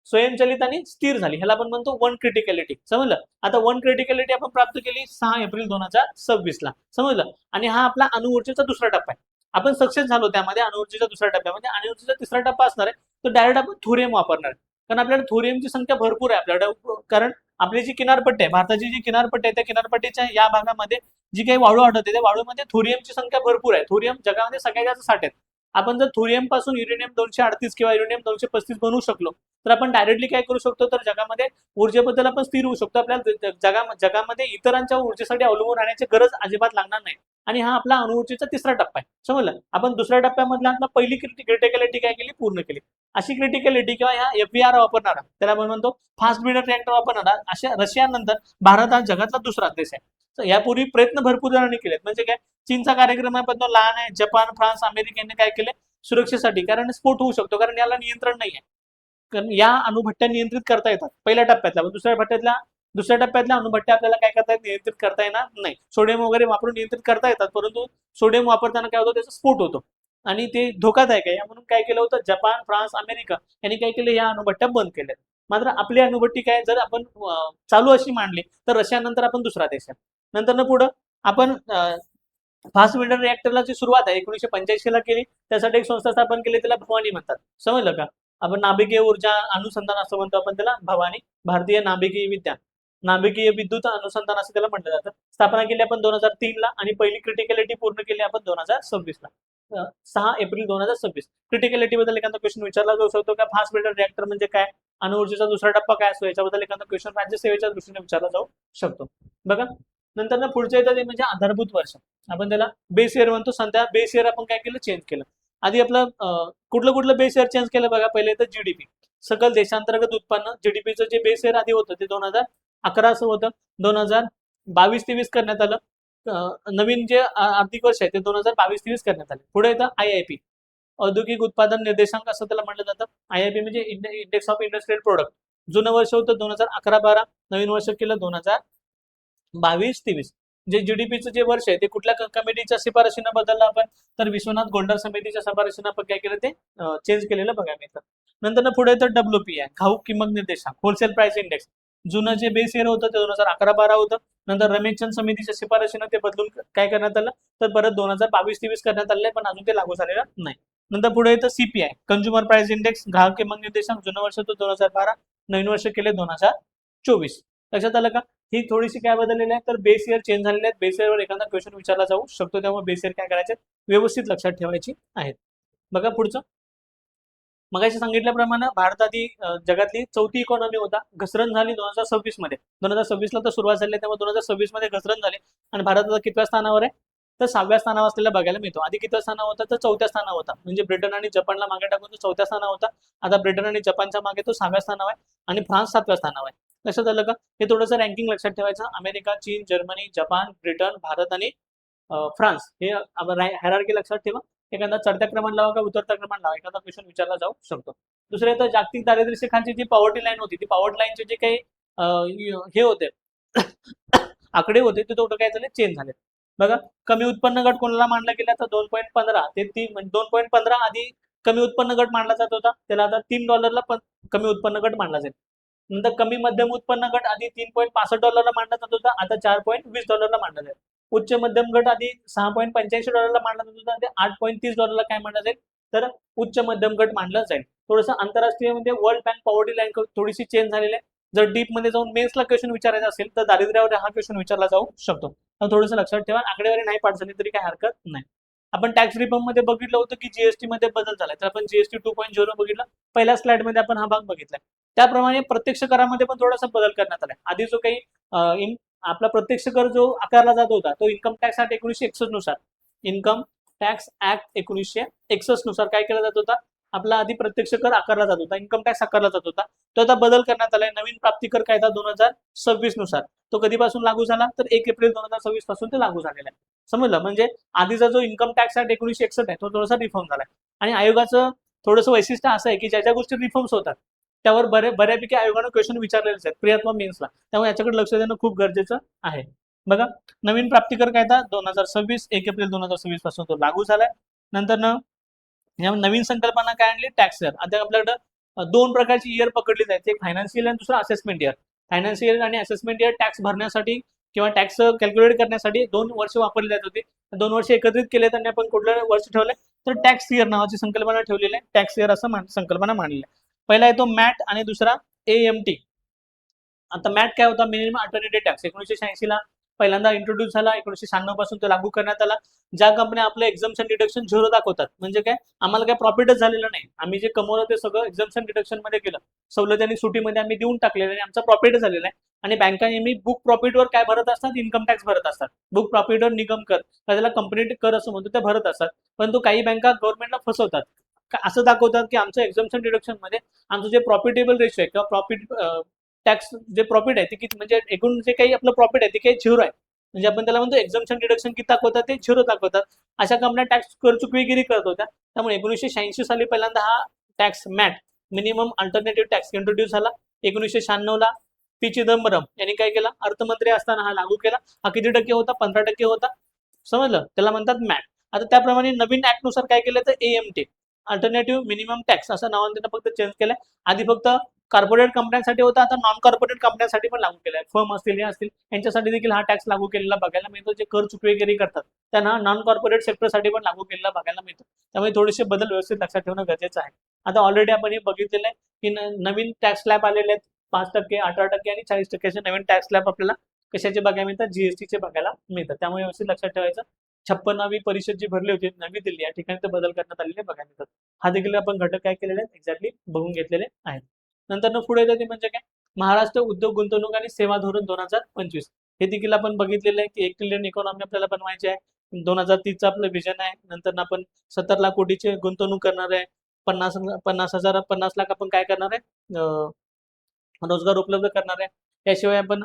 स्वयंचलित आणि स्थिर झाली. ह्याला आपण म्हणतो वन क्रिटिकॅलिटी. समजलं. आता वन क्रिटिकॅलिटी आपण प्राप्त केली 6 एप्रिल 2026 ला. समजलं. आणि हा आपला अणुऊर्जेचा दुसरा टप्पा आहे. आपण सक्सेस झालो त्यामध्ये अणुऊर्जेच्या दुसऱ्या टप्प्यामध्ये. अणुऊर्जेचा तिसरा टप्पा असणार आहे, तो डायरेक्ट आपण थोरियम वापरणार आहे. कारण आपल्याला थोरियमची संख्या भरपूर आहे आपल्याकडे. कारण आपली जी किनारपट्टी आहे, भारताची जी किनारपट्टी आहे, त्या किनारपट्टीच्या या भागामध्ये जी काही वाळू आढळते त्या वाळूमध्ये थोरियमची संख्या भरपूर आहे. थोरियम जगामध्ये सगळ्यात जास्त साठे आहेत. आपण जर थोरियम पासून युरेनियम 238 किंवा युरेनियम 235 बनवू शकलो, तर आपण डायरेक्टली काय करू शकतो, तर जगामध्ये ऊर्जेबद्दल आपण स्थिर होऊ शकतो. आपल्याला जगामध्ये इतरांच्या ऊर्जेसाठी अवलंबून राहण्याची गरज अजिबात लागणार नाही. आणि हा आपला अणुऊर्जेचा तिसरा टप्पा आहे. समजलं. आपण दुसऱ्या टप्प्यामधला आपला पहिली क्रिटिकॅलिटी काय केली, पूर्ण केली. अशी क्रिटिकॅलिटी किंवा ह्या FBR वापरणारा, त्याला आपण म्हणतो फास्ट ब्रीडर रिएक्टर वापरणारा, अशा रशियानंतर भारत हा जगातला दुसरा देश आहे. तर यापूर्वी प्रयत्न भरपूर जणांनी केलेत. म्हणजे काय, चीनचा कार्यक्रम आहे पण तो लहान आहे. जपान, फ्रान्स, अमेरिकेने काय केले, सुरक्षेसाठी, कारण स्फोट होऊ शकतो, कारण याला नियंत्रण नाही आहे. कारण या अणुभट्ट्या नियंत्रित करता येतात पहिल्या टप्प्यातल्या, दुसऱ्या टप्प्यातल्या अणुभट्ट्या आपल्याला काय करता येत, नियंत्रित करता येणार नाही. सोडियम वगैरे वापरून नियंत्रित करता येतात, परंतु सोडियम वापरताना काय होतं, त्याचा स्फोट होतो आणि ते धोकादायक आहे. म्हणून काय केलं होतं, जपान, फ्रान्स, अमेरिका यांनी काय केलं, या अणुभट्ट्या बंद केल्या. मात्र आपली अणुभट्टी काय जर आपण चालू अशी मांडली, तर रशियानंतर आपण दुसरा देश आहे. नंतर पुढं आपण फास्ट ब्रीडर रिएक्टरला जी सुरुवात आहे 1985 ला केली. त्यासाठी एक संस्था स्थापन केली, त्याला भवानी म्हणतात. समजलं का. आपण नाभिकीय ऊर्जा अनुसंधान असं म्हणतो आपण त्याला, भवानी, भारतीय नाभिकीय विद्या, नाभिकीय विद्युत अनुसंधान असं त्याला म्हटलं जातं. स्थापना केली आपण 2003 ला आणि पहिली क्रिटिकॅलिटी पूर्ण केली आपण 2026 ला. 6 एप्रिल 2026. क्रिटिकॅलिटी बद्दल एखादा क्वेश्चन विचारला जाऊ शकतो का, फास्ट ब्रीडर रिएक्टर म्हणजे काय, अणुऊर्जेचा दुसरा टप्पा काय असतो, याच्याबद्दल एखादा क्वेश्चन राज्यसेवेच्या दृष्टीने विचारला जाऊ शकतो. बघा, नंतर ना पुढच्या येतात ते म्हणजे आधारभूत वर्ष. आपण त्याला बेस इयर म्हणतो. सध्या बेस इयर आपण काय केलं, चेंज केलं. आधी आपलं कुठलं बेस इयर चेंज केलं बघा. पहिले तर जीडीपी, सकल देशांतर्गत उत्पन्न, जीडीपीचं जे बेस इयर आधी होतं ते 2011 असं होतं. 2022-23 करण्यात आलं. नवीन जे आर्थिक वर्ष आहे ते 2022-23 करण्यात आले. पुढे येतं IIP, औद्योगिक उत्पादन निर्देशांक असं त्याला म्हटलं जातं. IIP म्हणजे इंडेक्स ऑफ इंडस्ट्रियल प्रोडक्ट. जुनं वर्ष होतं 2011-12, नवीन वर्ष केलं 2022-23. जे जीडीपीचं जे वर्ष आहे ते कुठल्या कमिटीच्या शिफारशीनं बदललं आपण, तर विश्वनाथ गोल्डर समितीच्या शिफारशीनं आपण काय केलं, ते चेंज केलेलं बघा मिळतं. नंतर पुढे तर WPI, घाऊक किंमत निर्देशांक, होलसेल प्राइस इंडेक्स. जुनं जे बेस इयर होतं ते 2011-12 होतं. नंतर रमेशचंद समितीच्या शिफारशीनं ते बदलून काय करण्यात आलं, तर परत 2022-23 करण्यात आलं, पण अजून ते लागू झालेलं नाही. नंतर पुढे येतं CPI, कंझ्युमर प्राइस इंडेक्स, घाऊक किंमत निर्देशांक. जुनं वर्ष होतं 2012, नवीन वर्ष केले 2024. लक्षात आलं का. ही थोडीशी काय बदललेली आहे, तर बेस इयर चेंज झालेले आहेत. बेस इयरवर एखादा क्वेश्चन विचारला जाऊ शकतो, त्यामुळे बेस इयर काय करायचे, व्यवस्थित लक्षात ठेवायची आहेत. बघा पुढचं, मगाशी सांगितल्याप्रमाणे भारत आधी जगातली चौथी इकॉनॉमी होता. घसरण झाली 2026 मध्ये. 2026 ला तर सुरुवात झाली, त्यामुळे 2026 मध्ये घसरण झाली आणि भारत आता कितव्या स्थानावर आहे, तर 6व्या स्थानावर असलेला बघायला मिळतो. आधी कितव्या स्थानावर होता, तर 4थ्या स्थानावर होता. म्हणजे ब्रिटन आणि जपानला मागे टाकून तो 4थ्या स्थानावर होता. आता ब्रिटन आणि जपानच्या मागे तो 6व्या स्थानावर आहे आणि फ्रान्स 7व्या स्थानावर आहे. लक्षात आलं का. हे थोडंसं रँकिंग लक्षात ठेवायचं. अमेरिका, चीन, जर्मनी, जपान, ब्रिटन, भारत आणि फ्रान्स, हे हायरार्की लक्षात ठेवा. एखादा चढत्या क्रमाने लावा का उतरत्या क्रमाने लावा, एखादा क्वेश्चन विचारला जाऊ शकतो. दुसरे तर जागतिक दारिद्र्य रेषेखालची जी पॉवर्टी लाईन होती, ती पॉवर्टी लाईनचे जे काही हे होते आकडे होते ते टोटल काय झाले, चेंज झाले. बघा, कमी उत्पन्न गट कोणाला मानला गेला तर 2.15 ते 3 म्हणजे 2.15 आधी कमी उत्पन्न गट मानला जात होता, त्याला आता $3 पण कमी उत्पन्न गट मानला जाईल. नंतर कमी मध्यम उत्पन्न गट आधी $3.65 मानला जात होता, आता $4.20 मानला जाईल. उच्च मध्यम गट आधी $6.85 मानला जात होता, ते $8.30 काय मानला जाईल, तर उच्च मध्यम गट मानला जाईल. थोडंसं आंतरराष्ट्रीय म्हणजे वर्ल्ड बँक पॉवर्टी लाईन थोडीशी चेंज झालेली आहे. जर डीप मध्ये जाऊन मेन्सला क्वेश्चन विचारायचा असेल तर दारिद्र्यावर हा क्वेश्चन विचारला जाऊ शकतो. थोडंसं लक्षात ठेवा, आकडेवारी नाही पाठ झाली तरी काही हरकत नाही. आपण टॅक्स रिफॉर्म मध्ये बघितलं होतं की जीएसटी मध्ये बदल झाला, तर आपण जीएसटी 2.0 बघितलं, पहिल्या स्लाइड मध्ये आपण हा भाग बघितला. त्याप्रमाणे प्रत्यक्ष करामध्ये पण थोडासा बदल करण्यात आला. आधी जो काही आपला प्रत्यक्ष कर जो आकारला जात होता तो इन्कम टॅक्स ऍक्ट 1961 नुसार, इन्कम टॅक्स ऍक्ट 1961 नुसार काय केला जात होता, आपला आधी प्रत्यक्ष कर आकारला जात होता, इन्कम टॅक्स आकारला जात होता, तो आता बदल करण्यात आलाय नवीन प्राप्तिकर कायदा 2026 नुसार. तो कधीपासून लागू झाला तर 1 एप्रिल 2026 पासून ते लागू झालेला आहे. समजलं, म्हणजे आधीचा जो इन्कम टॅक्स ऍक्ट 1961 आहे तो थोडासा रिफॉर्म झालाय. आणि आयोगाचं थोडंसं वैशिष्ट्य असं आहे की ज्या ज्या गोष्टी रिफॉर्म्स होतात त्यावर बऱ्यापैकी आयोगानं क्वेश्चन विचारलेलेच आहेत प्री अथवा मेन्सला, त्यामुळे याच्याकडे लक्ष देणं खूप गरजेचं आहे. बघा, नवीन प्राप्तिकर कायदा 2026 1 एप्रिल 2026 पासून तो लागू झालाय. नंतर या नवीन संकल्पना काय आणली, टॅक्स इयर. आता आपल्याकडे दोन प्रकारची इयर पकडली जायची, एक फायनान्शियल आणि दुसरा असेसमेंट इयर. फायनान्शियल आणि असेसमेंट इयर टॅक्स भरण्यासाठी किंवा टॅक्स कॅल्क्युलेट करण्यासाठी 2 वर्ष वापरली जात होती. 2 वर्ष एकत्रित केले त्यांनी आपण कुठलं वर्ष ठेवलंय तर टॅक्स इयर नावाची संकल्पना ठेवलेली आहे, टॅक्स इयर असं संकल्पना मांडली आहे. पहिला येतो मॅट आणि दुसरा एएमटी. आता मॅट काय होता, मिनिमम अल्टरनेटिव्ह टॅक्स. 1986 ला पहिल्यांदा इंट्रोड्यूस झाला, 1996 पासून तो लागू करण्यात आला. ज्या कंपन्या आपलं एक्झम्पशन डिडक्शन 0 दाखवतात, म्हणजे काय, आम्हाला काय प्रॉफिटच झालेलं नाही, आम्ही जे कमवलं ते सगळं एक्झम्पशन डिडक्शन मध्ये केलं, सवलत आणि सुटीमध्ये आम्ही देऊन टाकलेलं आहे, आमचा प्रॉफिट झालेला आहे. आणि बँका नेहमी बुक प्रॉफिटवर काय भरत असतात, इन्कम टॅक्स भरत असतात. बुक प्रॉफिटवर निगम कर, त्याला कंपनी कर असं म्हणतो, ते भरत असतात. परंतु काही बँका गव्हर्नमेंटला फसवतात, असं दाखवतात की आमचं एक्झम्पशन डिडक्शन मध्ये आमचं जे प्रॉफिटेबल रेशो आहे किंवा प्रॉफिट टॅक्स जे प्रॉफिट आहे ते किती, म्हणजे एकूण जे काही आपलं प्रॉफिट आहे ते काही 0 आहे, म्हणजे आपण त्याला म्हणतो एक्झम्पशन डिडक्शन किती दाखवतात, ते 0 दाखवतात. अशा कंपन्या टॅक्स कर चुकवेगिरी करत होत्या. त्यामुळे 1986 साली पहिल्यांदा हा tax MAT, minimum alternative tax introduce झाला. 1996 ला पी चिदंबरम यांनी काय केला, अर्थमंत्री असताना हा लागू केला. हा किती टक्के होता, 15% होता. समजलं, त्याला म्हणतात मॅट. आता त्याप्रमाणे नवीन ऍक्ट नुसार काय केलं तर एएमटी, अल्टरनेटिव्ह मिनिमम टॅक्स असं नावाने त्यांना फक्त चेंज केलंय. आधी फक्त कॉर्पोरेट कंपन्यांसाठी होता, आता नॉन कॉर्पोरेट कंपन्यांसाठी पण लागू केलाय. फर्म असतील हे असतील यांच्यासाठी देखील हा टॅक्स लागू केलेला बघायला मिळतो. जे कर चुकवेगिरी करतात त्यांना नॉन कॉर्पोरेट सेक्टरसाठी पण लागू केलेला बघायला मिळतो. त्यामुळे थोडेसे बदल व्यवस्थित लक्षात ठेवणं गरजेचं आहे. आता ऑलरेडी आपण हे बघितलेलं आहे की नवीन टॅक्स स्लॅब आलेले आहेत, 5%, 18% आणि 40%चे नवीन टॅक्स स्लॅब आपल्याला कशाचे बघायला मिळतात, जीएसटीचे बघायला मिळतात. त्यामुळे व्यवस्थित लक्षात ठेवायचं. 56वी परिषद जी भरली होती नवी दिल्ली, या ठिकाणी ते बदल करण्यात आलेले बघायला मिळतात. हा देखील आपण घटक काय केलेले आहेत एक्झॅक्टली बघून घेतलेले आहेत. नंतर पुढे येतं ते म्हणजे काय, महाराष्ट्र उद्योग गुंतवणूक आणि सेवा धोरण 2025. हे देखील आपण बघितलेलं आहे की 1 ट्रिलियन इकॉनॉमी आपल्याला बनवायची आहे. 2030चं आपलं विजन आहे. नंतर आपण 70 लाख कोटीची गुंतवणूक करणार आहे. 50 लाख आपण काय करणार आहे, रोजगार उपलब्ध करणार आहे. त्याशिवाय आपण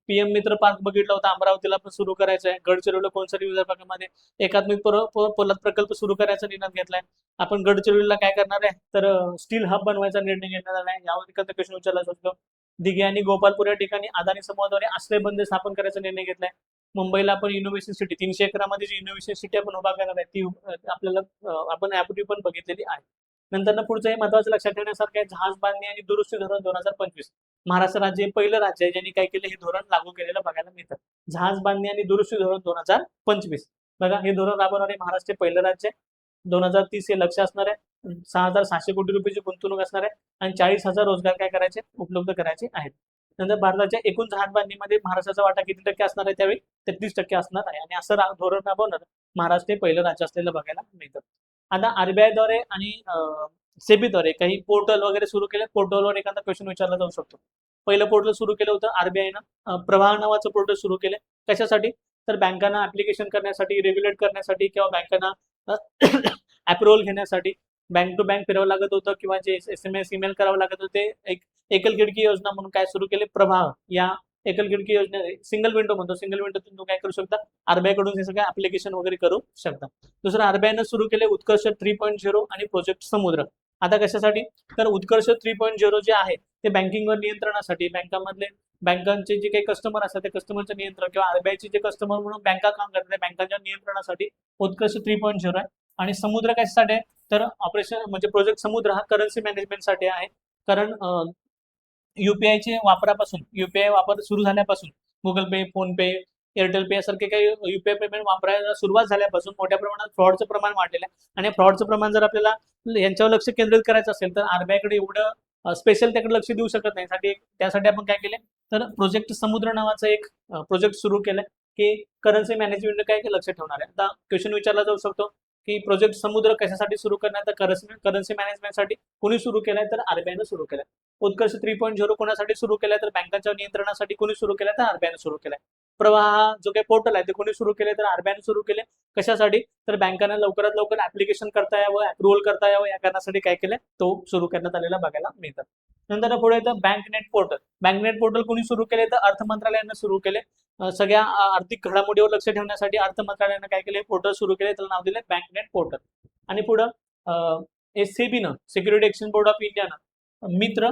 पीएम मित्र पार्क बघितला होता, अमरावतीला पण सुरू करायचं आहे. गडचिरोली कोणसरी विभागामध्ये एकात्मिक पोलाद प्रकल्प सुरू करायचा निर्णय घेतलाय. आपण गडचिरोलीला काय करणार आहे तर स्टील हब बनवायचा निर्णय घेण्यात आला आहे. यावर एखादा क्वेश्चन विचारला जातो. दिघे आणि गोपालपूर या ठिकाणी अदानी समूहाद्वारे आश्रय बंद स्थापन करायचा निर्णय घेतलाय. मुंबईला आपण इनोव्हेशन सिटी 300 एकरामध्ये जी इनोव्हेशन सिटी आपण उभा करणार आहे ती आपल्याला आपण यापूर्वी पण बघितलेली आहे. नंतर पुढचं हे महत्वाचं लक्षात ठेवण्यासारखं आहे, जहाज बांधणी आणि दुरुस्ती धोरण 2025. महाराष्ट्र राज्य हे पहिलं राज्य आहे ज्यांनी काय केलं, हे धोरण लागू केलेलं बघायला मिळतं. जहाज बांधणी आणि दुरुस्ती धोरण 2025. बघा, हे धोरण राबवणारे महाराष्ट्र पहिलं राज्य आहे. 2030 हे लक्ष असणार आहे. 6,700 कोटी रुपयाची गुंतवणूक असणार आहे आणि 40,000 रोजगार काय करायचे, उपलब्ध करायचे आहेत. नंतर भारताच्या एकूण जहाज बांधणीमध्ये महाराष्ट्राचा वाटा किती टक्के असणार आहे, त्यावेळी 33% असणार आहे. आणि असं धोरण राबवणार महाराष्ट्र हे पहिलं राज्य असलेलं बघायला मिळतं. आता आरबीआयद्वारे आणि सेबीद्वारे काही पोर्टल वगैरे सुरू केले. पोर्टलवर एखादा क्वेश्चन विचारला जाऊ शकतो. पहिलं पोर्टल सुरू केलं होतं आरबीआयनं, प्रवाह नावाचं पोर्टल सुरू केलं. कशासाठी तर बँकांना ऍप्लिकेशन करण्यासाठी, रेग्युलेट करण्यासाठी किंवा बँकांना अप्रुव्हल घेण्यासाठी बँक टू बँक फिरावं लागत होतं किंवा जे SMS ईमेल करावं लागत होते. एक एकल खिडकी योजना म्हणून काय सुरू केले, प्रवाह या एकल खिडकी योजना सिंगल विंडो म्हणतो, सिंगल विंडोतून तुम्ही काय करू शकता, आरबीआय कडून हे सगळं ऍप्लिकेशन वगैरे करू शकता. दुसरं आरबीआयनं सुरू केले उत्कर्ष 3.0 आणि प्रोजेक्ट समुद्र. आता कशासाठी, तर उत्कर्ष 3.0 जे आहे ते बँकिंगवर नियंत्रणासाठी, बँकांचे जे काही कस्टमर असतात त्या कस्टमरचं नियंत्रण किंवा आरबीआयचे जे कस्टमर म्हणून बँका काम करतात त्या बँकांच्या नियंत्रणासाठी उत्कर्ष 3.0 आहे. आणि समुद्र कशासाठी आहे, तर ऑपरेशन म्हणजे प्रोजेक्ट समुद्र हा करन्सी मॅनेजमेंटसाठी आहे. कारण युपीआयचे वापरापासून, युपीआय वापर सुरू झाल्यापासून, गुगल पे, फोन पे, एअरटेल पे यासारखे काही युपीआय पेमेंट वापरायला सुरुवात झाल्यापासून मोठ्या प्रमाणात फ्रॉडचं प्रमाण वाढलेलं आहे. आणि फ्रॉडचं प्रमाण जर आपल्याला यांच्यावर लक्ष केंद्रित करायचं असेल तर आरबीआयकडे एवढं स्पेशल त्याकडे लक्ष देऊ शकत नाही. त्यासाठी आपण काय केलं, तर प्रोजेक्ट समुद्र नावाचं एक प्रोजेक्ट सुरू केलंय की करन्सी मॅनेजमेंट काय लक्ष ठेवणार आहे. आता क्वेश्चन विचारला जाऊ शकतो की प्रोजेक्ट समुद्र कशासाठी सुरू करण्यात, तर करन्सी मॅनेजमेंटसाठी कोणी सुरू केलाय, तर आरबीआयनं सुरू केलाय. उत्कर्ष 3.0 कोणासाठी सुरू केलाय, तर बँकांच्या नियंत्रणासाठी कोणी सुरू केलाय, तर आरबीआयनं सुरू केलाय. प्रवाह जो काही पोर्टल आहे ते कोणी सुरू केले, तर आरबीआयनं सुरू केले. कशासाठी, तर बँकांना लवकरात लवकर ऍप्लिकेशन करता यावं, अप्रुव्हल करता यावं या कारणासाठी काय केलंय, तो सुरू करण्यात आलेला बघायला मिळतं. नंतर पुढे येतं bank net portal. Bank net portal कोणी सुरू केले, तर अर्थ मंत्रालयानं सुरू केले. सगळ्या आर्थिक घडामोडीवर लक्ष ठेवण्यासाठी अर्थ मंत्रालयानं काय केले, पोर्टल सुरू केले, त्याला नाव दिले बँक नेट पोर्टल. आणि पुढं सेबीनं, सिक्युरिटी एक्सचेंज बोर्ड ऑफ इंडियानं मित्र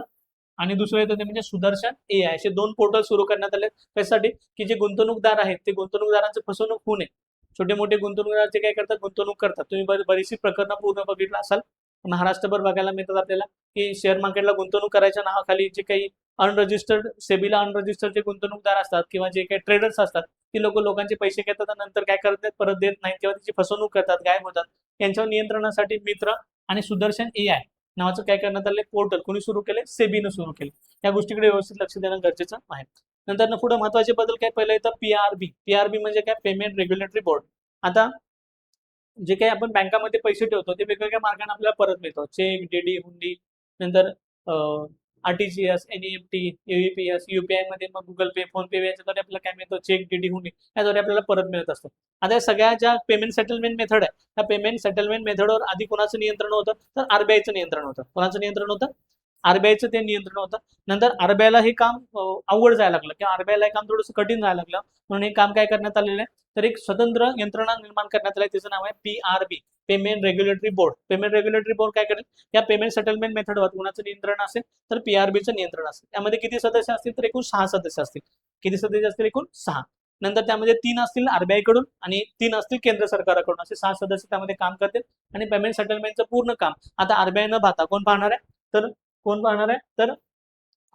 आणि दुसरं येतं ते म्हणजे सुदर्शन AI असे 2 पोर्टल सुरू करण्यात आले. त्यासाठी की जे गुंतवणूकदार आहेत ते गुंतवणूकदारांचं फसवणूक होऊ नये. छोटे मोठे गुंतवणूकदार जे काय करतात, गुंतवणूक करतात. तुम्ही बरीचशी प्रकरणं पूर्ण बघितलं असाल, महाराष्ट्रभर बघायला मिळतात आपल्याला की शेअर मार्केटला गुंतवणूक करायच्या नावाखाली जे काही अनरजिस्टर्ड, सेबीला अनरजिस्टर्ड जे गुंतवणूकदार असतात किंवा जे काही ट्रेडर्स असतात ती लोकांचे पैसे घेतात आणि नंतर काय करतात, परत देत नाहीत किंवा त्याची फसवणूक करतात, गायब होतात. यांच्यावर नियंत्रणासाठी मित्र आणि सुदर्शन AI नावाचं काय करण्यात आले पोर्टल कोणी सुरू केले, सेबीनं सुरू केले. या गोष्टीकडे व्यवस्थित लक्ष देणं गरजेचं आहे. नंतर पुढे महत्वाचे बदल काय, पहिलं येतं पीआरबी म्हणजे काय, पेमेंट रेग्युलेटरी बोर्ड. आता जे काही आपण बँकामध्ये पैसे ठेवतो ते वेगवेगळ्या मार्गाने आपल्याला परत मिळतो, चेक, डीडी, हुंडी, नंतर आरटीजीएस, एनईएफटी, यूपीएस, युपीआय मध्ये मग गुगल पे, फोन पे याच्याद्वारे आपल्याला काय मिळतं, चेक, डीडी, हुंडी याद्वारे आपल्याला परत मिळत असतं. आता या सगळ्या ज्या पेमेंट सेटलमेंट मेथड आहे, त्या पेमेंट सेटलमेंट मेथडवर आधी कोणाचं नियंत्रण होतं, तर आरबीआयचं नियंत्रण होतं. कोणाचं नियंत्रण होतं, आरबीआयचं ते नियंत्रण होतं. नंतर आरबीआयला हे काम अवघड जायला लागलं किंवा आरबीआयला हे काम थोडंसं कठीण जायला लागलं, म्हणून हे काम काय करण्यात आलेलं आहे, तर एक स्वतंत्र यंत्रणा निर्माण करण्यात आली. त्याचं नाव आहे PRB, payment regulatory board. Payment regulatory board काय करेल, या पेमेंट सेटलमेंट मेथडवर कोणाचं नियंत्रण असेल, तर पीआरबीचं नियंत्रण असेल. त्यामध्ये किती सदस्य असतील, तर एकूण 6 सदस्य असतील. किती सदस्य असतील, एकूण 6. नंतर त्यामध्ये 3 असतील आरबीआय कडून आणि 3 असतील केंद्र सरकारकडून, असे 6 सदस्य त्यामध्ये काम करतील. आणि पेमेंट सेटलमेंटचं पूर्ण काम आता आरबीआय न पाहता कोण पाहणार आहे, तर कोण पाहणार आहे, तर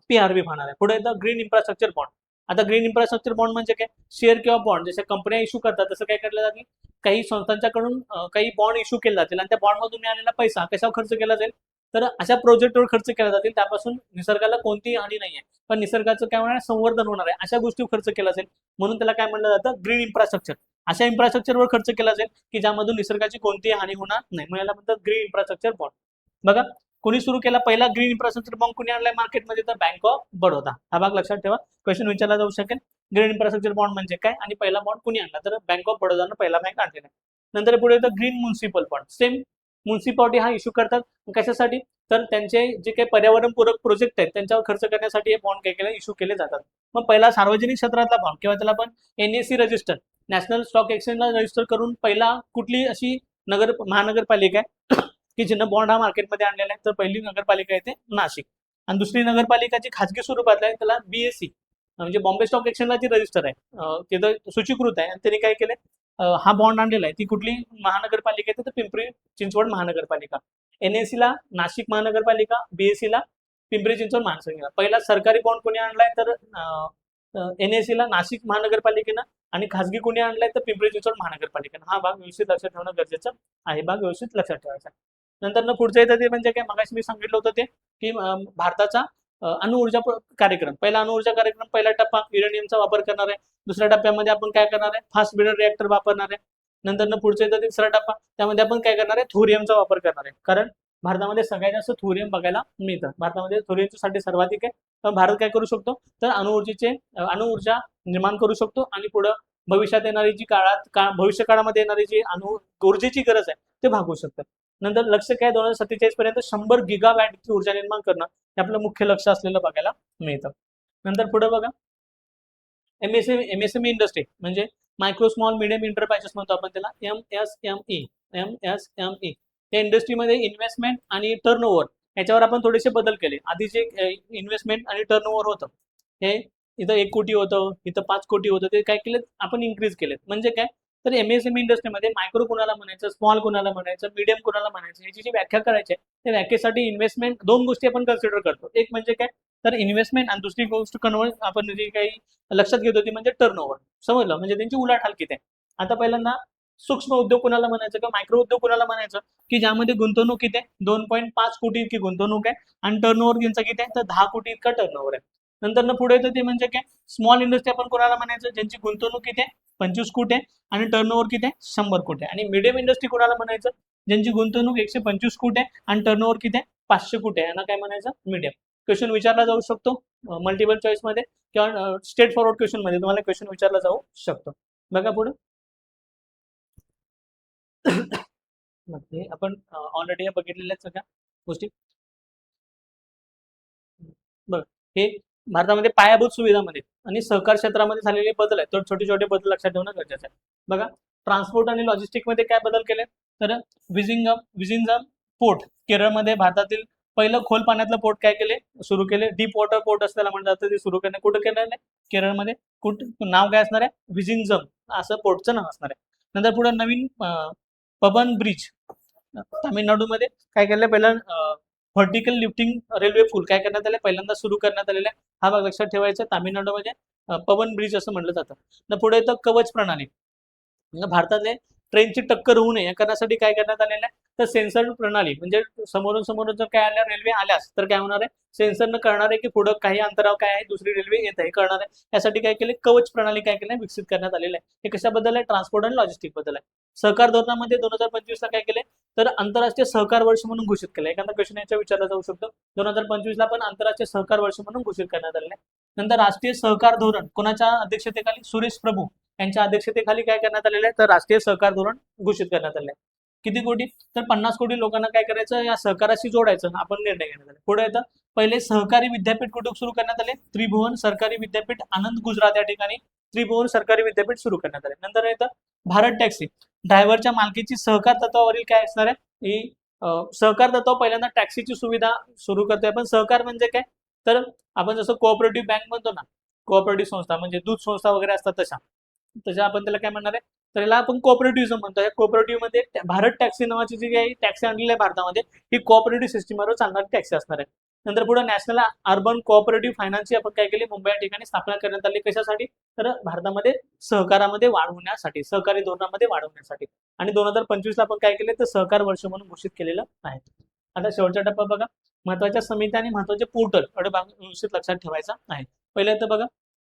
पीआरबी पाहणार आहे. पुढे येतं ग्रीन इन्फ्रास्ट्रक्चर बॉन्ड. आता ग्रीन इन्फ्रास्ट्रक्चर बॉन्ड म्हणजे काय, शेअर किंवा बॉन्ड जसे कंपन्या इश्यू करतात तसं काय केलं जाते, काही संस्थांच्याकडून काही बॉन्ड इश्यू केले जातील आणि त्या बॉन्डमधून मिळालेला पैसा कशावर खर्च केला जाईल, तर अशा प्रोजेक्टवर खर्च केला जातील त्यापासून निसर्गाला कोणतीही हानी नाही आहे, पण निसर्गाचं काय होणार, संवर्धन होणार आहे, अशा गोष्टीवर खर्च केला जाईल. म्हणून त्याला काय म्हणलं जातं, ग्रीन इन्फ्रास्ट्रक्चर. अशा इन्फ्रास्ट्रक्चरवर खर्च केला जाईल की ज्यामधून निसर्गाची कोणतीही हानी होणार नाही, म्हणून याला म्हणतात ग्रीन इन्फ्रास्ट्रक्चर बॉन्ड. बघा कोणी सुरू केला पहिला ग्रीन इन्फ्रास्ट्रक्चर बॉन्ड, कोणी आणलाय मार्केटमध्ये, तर बँक ऑफ बडोदा. हा भाग लक्षात ठेवा, क्वेश्चन विचारला जाऊ शकेल. ग्रीन इन्फ्रास्ट्रक्चर बॉन्ड म्हणजे काय आणि पहिला बॉन्ड कोणी आणला, तर बँक ऑफ बडोदानं पहिला बँक आणलेला. नंतर पुढे येतं green municipal bond. Same municipality हा इश्यू करतात. कशासाठी, तर त्यांचे जे काही पर्यावरणपूरक प्रोजेक्ट आहेत त्यांच्यावर खर्च करण्यासाठी हे बॉन्ड काय केले, इश्यू केले जातात. मग पहिला सार्वजनिक क्षेत्रातला बॉन्ड किंवा त्याला आपण एनएसी रजिस्टर, नॅशनल स्टॉक एक्सचेंजला रजिस्टर करून पहिला कुठली अशी महानगरपालिका आहे की जिनं बॉन्ड हा मार्केटमध्ये आणलेला आहे, तर पहिली नगरपालिका येते नाशिक. आणि दुसरी नगरपालिका जी खाजगी स्वरूपातला आहे त्याला बीएससी म्हणजे बॉम्बे स्टॉक एक्सचेंजला जी रजिस्टर आहे तिथं सूचीकृत आहे आणि त्यांनी काय केले, हा बॉन्ड आणलेला आहे. ती कुठली महानगरपालिका आहे, तर पिंपरी चिंचवड महानगरपालिका. एनएसी ला नाशिक महानगरपालिका, बीएससी ला पिंपरी चिंचवड महानगरपालिका. पहिला सरकारी बॉन्ड कोणी आणलाय, तर एनएसी ला नाशिक महानगरपालिकेनं आणि खासगी कोणी आणलाय, तर पिंपरी चिंचवड महानगरपालिकेनं. हा भाग व्यवस्थित लक्षात ठेवणं गरजेचं आहे, भाग व्यवस्थित लक्षात ठेवायचा. नंतर पुढचं येतं ते म्हणजे काय, मगाशी मी सांगितलं होतं ते की भारताचा अणुऊर्जा कार्यक्रम, पहिला अणुऊर्जा कार्यक्रम, पहिला टप्पा युरेनियमचा वापर करणार आहे. दुसऱ्या टप्प्यामध्ये आपण काय करणार आहे, फास्ट ब्रीडर रिएक्टर वापरणार आहे. नंतर पुढचं येतं तिसरा टप्पा, त्यामध्ये आपण काय करणार आहे, थोरियमचा वापर करणार आहे. कारण भारतामध्ये सगळ्यात जास्त थोरियम बघायला मिळतं, भारतामध्ये थोरियमसाठी सर्वाधिक आहे. तर भारत काय करू शकतो, तर अणुऊर्जा निर्माण करू शकतो आणि पुढं भविष्यात येणारी जी भविष्य काळामध्ये येणारी जी ऊर्जेची गरज आहे ते भागवू शकतात. नंतर लक्ष काय, 2047 पर्यंत 100 गिगावॅटची ऊर्जा निर्माण करणं हे आपलं मुख्य लक्ष असलेलं बघायला मिळतं. नंतर पुढे बघा एमएसएमई इंडस्ट्री म्हणजे मायक्रो स्मॉल मिडियम एंटरप्राइजेस म्हणतो आपण त्याला, एमएसएमई. या इंडस्ट्रीमध्ये इन्व्हेस्टमेंट आणि टर्नओव्हर याच्यावर आपण थोडेसे बदल केले. आधी जे इन्व्हेस्टमेंट आणि टर्नओव्हर होतं हे इथं 1 कोटी होतं, इथं 5 कोटी होतं, ते काय केलं आपण इन्क्रीज केलेत. म्हणजे काय, तर एमएसएमई इंडस्ट्रीमध्ये मायक्रो कुणाला म्हणायचं, स्मॉल कुणाला म्हणायचं, मीडियम कुणाला म्हणायचं, याची जी व्याख्या करायची आहे त्या व्याख्येसाठी इन्व्हेस्टमेंट 2 गोष्टी आपण कन्सिडर करतो. एक म्हणजे काय, तर इन्व्हेस्टमेंट, आणि दुसरी गोष्ट कन्वर्ट आपण जी काही लक्षात घेतो ती म्हणजे टर्नओव्हर. समजलं, म्हणजे त्यांची उलाढाल किती आहे. आता पहिल्यांदा सूक्ष्म उद्योग कुणाला म्हणायचं किंवा मायक्रो उद्योग कुणाला म्हणायचं, की ज्यामध्ये गुंतवणूक किती आहे, 2.5 कोटी इतकी गुंतवणूक आहे आणि टर्नओव्हर त्यांचा किती आहे, तर 10 कोटी इतका टर्नओव्हर आहे. नंतर पुढे येतं ते म्हणजे काय, स्मॉल इंडस्ट्री आपण कोणाला म्हणायचं, ज्यांची गुंतवणूक किती आहे, 25 कोटी आहे आणि टर्नओव्हर किती आहे, 100 कोटी आहे. आणि मीडियम इंडस्ट्री कोणाला म्हणायचं, ज्यांची गुंतवणूक 125 कोटी आहे आणि टर्नओव्हर किती आहे, 500 कोटी आहे. यांना काय म्हणायचं, मीडियम. क्वेश्चन विचारला जाऊ शकतो मल्टिपल चॉईस मध्ये किंवा स्ट्रेट फॉरवर्ड क्वेश्चन मध्ये तुम्हाला क्वेश्चन विचारला जाऊ शकतो. बघा पुढे. आपण ऑलरेडी बघितलेल्या सगळ्या गोष्टी. बघ, हे भारतामध्ये पायाभूत सुविधामध्ये आणि सहकार क्षेत्रामध्ये झालेले बदल आहेत, तर छोटे छोटे बदल लक्षात ठेवणं गरजेचं आहे. बघा, ट्रान्सपोर्ट आणि लॉजिस्टिक मध्ये काय बदल केले, तर विझिंगम पोर्ट केरळमध्ये भारतातील पहिलं खोल पाण्यातलं पोर्ट काय केले, सुरू केले. डीप वॉटर पोर्ट असल्याला म्हणलं जातं, ते सुरू करणे कुठं केलेलं आहे, केरळमध्ये. नाव काय असणार आहे, विझिंगम असं पोर्टचं नाव असणार आहे. नंतर पुढे नवीन पवन ब्रिज तामिळनाडूमध्ये काय केलं, पहिलं व्हर्टिकल लिफ्टिंग रेल्वे पूल काय करण्यात आले, पहिल्यांदा सुरू करण्यात आलेला आहे. हा भाग लक्षात ठेवायचा. तामिळनाडूमध्ये पवन ब्रिज असं म्हटलं जातं. पुढे येतं कवच प्रणाली. भारतातले ट्रेनची टक्कर होऊ नये या करण्यासाठी काय करण्यात आलेलं आहे, तर सेन्सर प्रणाली, म्हणजे समोरून जर काय आल्या रेल्वे आल्यास तर काय होणार आहे, सेन्सरनं कळणार आहे की पुढं काही अंतरावर काय आहे, दुसरी रेल्वे येत आहे कळणार आहे. यासाठी काय केले, कवच प्रणाली काय केलं, विकसित करण्यात आलेलं आहे. हे कशाबद्दल आहे, ट्रान्सपोर्ट आणि लॉजिस्टिक बद्दल आहे. सहकार धोरणामध्ये 2025 ला काय केले, तर आंतरराष्ट्रीय सहकार वर्ष म्हणून घोषित केलं. एखादा क्वेश्चन याच्या विचारला जाऊ शकतो. 2025 ला पण आंतरराष्ट्रीय सहकार वर्ष म्हणून घोषित करण्यात आलेलं आहे. नंतर राष्ट्रीय सहकार धोरण कोणाच्या अध्यक्षतेखाली, सुरेश प्रभू यांच्या अध्यक्षतेखाली काय करण्यात आलेलं आहे, तर राष्ट्रीय सहकार धोरण घोषित करण्यात आले आहे. किती कोटी, तर 50 कोटी लोकांना काय करायचं, या सहकाराशी जोडायचं आपण निर्णय घेण्यात आले. पुढे येतं पहिले सहकारी विद्यापीठ कुठे सुरू करण्यात आले, त्रिभुवन सरकारी विद्यापीठ आनंद गुजरात या ठिकाणी त्रिभुवन सरकारी विद्यापीठ सुरू करण्यात आले. नंतर येतं भारत टॅक्सी, ड्रायव्हरच्या मालकीची सहकार तत्वावरील काय असणार आहे, ही सहकार तत्व पहिल्यांदा टॅक्सीची सुविधा सुरू करतोय. पण सहकार म्हणजे काय, तर आपण जसं कोऑपरेटिव्ह बँक म्हणतो ना, कोऑपरेटिव्ह संस्था म्हणजे दूध संस्था वगैरे असतात तशा आपण त्याला काय म्हणणार आहे, तर याला आपण कोऑपरेटिव्हिजम म्हणतो. या कोऑपरेटिव्ह मध्ये भारत टॅक्सी नावाची जी काही टॅक्सी आणलेली आहे भारतामध्ये, ही कोऑपरेटिव्ह सिस्टीमवर चालणारी टॅक्सी असणार आहे. नंतर पुढे नॅशनल अर्बन कोऑपरेटिव्ह फायनान्सची आपण काय केली, मुंबई या ठिकाणी स्थापना करण्यात आली. कशासाठी, तर भारतामध्ये सहकारामध्ये वाढ होण्यासाठी, सहकारी धोरणामध्ये वाढ होण्यासाठी. आणि 2025 ला आपण काय केले, तर सहकार वर्ष म्हणून घोषित केलेलं आहे. आता शेवटचा टप्पा बघा, महत्वाच्या समित्या आणि महत्वाचे पोर्टल एवढे व्यवस्थित लक्षात ठेवायचा आहे. पहिलं तर बघा,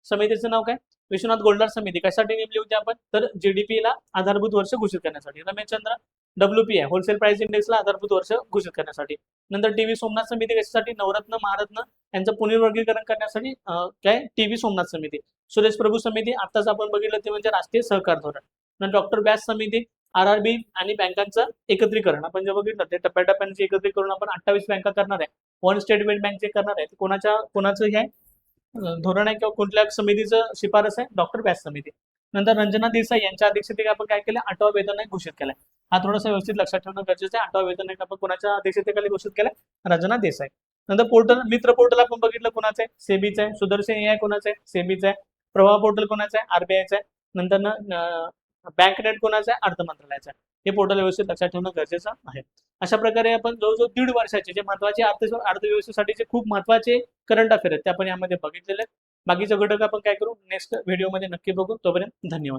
समितीचं नाव काय, विश्वनाथ गोल्डर समिती. कशासाठी नेमली होती आपण, तर जीडीपी ला आधारभूत वर्ष घोषित करण्यासाठी. रमेशचंद्र डब्ल्यूपीआय होलसेल प्राइस इंडेक्सला आधारभूत वर्ष घोषित करण्यासाठी. नंतर टीव्ही सोमनाथ समिती कशासाठी, नवरत्न महारत्न यांचं पुनर्वर्गीकरण करण्यासाठी काय, टीव्ही सोमनाथ समिती. सुरेश प्रभू समिती आताच आपण बघितलं ते म्हणजे राष्ट्रीय सहकार धोरण. नंतर डॉक्टर व्यास समिती आरआरबी आणि बँकांचं एकत्रीकरण आपण जे बघितलं ते टप्प्याटप्प्याने एकत्रीकरण आपण 28 बँका करणार आहे. वन स्टेटमेंट बँकचे करणार आहे. कोणाचं हे धोरण आहे किंवा कुठल्या समितीचं शिफारस आहे, डॉक्टर व्यास समिती. नंतर रंजना देसाई यांच्या अध्यक्षतेखाली आपण काय केलं, 8वा वेतन आयोग घोषित केलाय. हा थोडासा व्यवस्थित लक्षात ठेवणं गरजेचं आहे. 8वा वेतन आयोग आपण कोणाच्या अध्यक्षतेखाली घोषित केलाय, रंजना देसाई. नंतर पोर्टल, मित्र पोर्टल आपण बघितलं कोणाचं आहे, सेबीचं आहे. सुदर्शन एआय कोणाचं आहे, सेबीचं आहे. प्रवाह पोर्टल कोणाचं आहे, आरबीआयचं आहे. नंतर बँक नेट कोणाचं आहे, अर्थ मंत्रालयाचं आहे. हे पोर्टल व्यवस्थित लक्षात ठेवणं गरजेचं आहे. अशा प्रकारे आपण जवळजवळ 1.5 वर्षाचे जे महत्वाचे अर्थव्यवस्थेसाठीचे खूप महत्वाचे करंट अफेअर आहेत ते आपण यामध्ये बघितलेले आहेत. बाकीचे घटक आपण काय करू, नेक्स्ट व्हिडिओमध्ये नक्की बघू. तोपर्यंत धन्यवाद.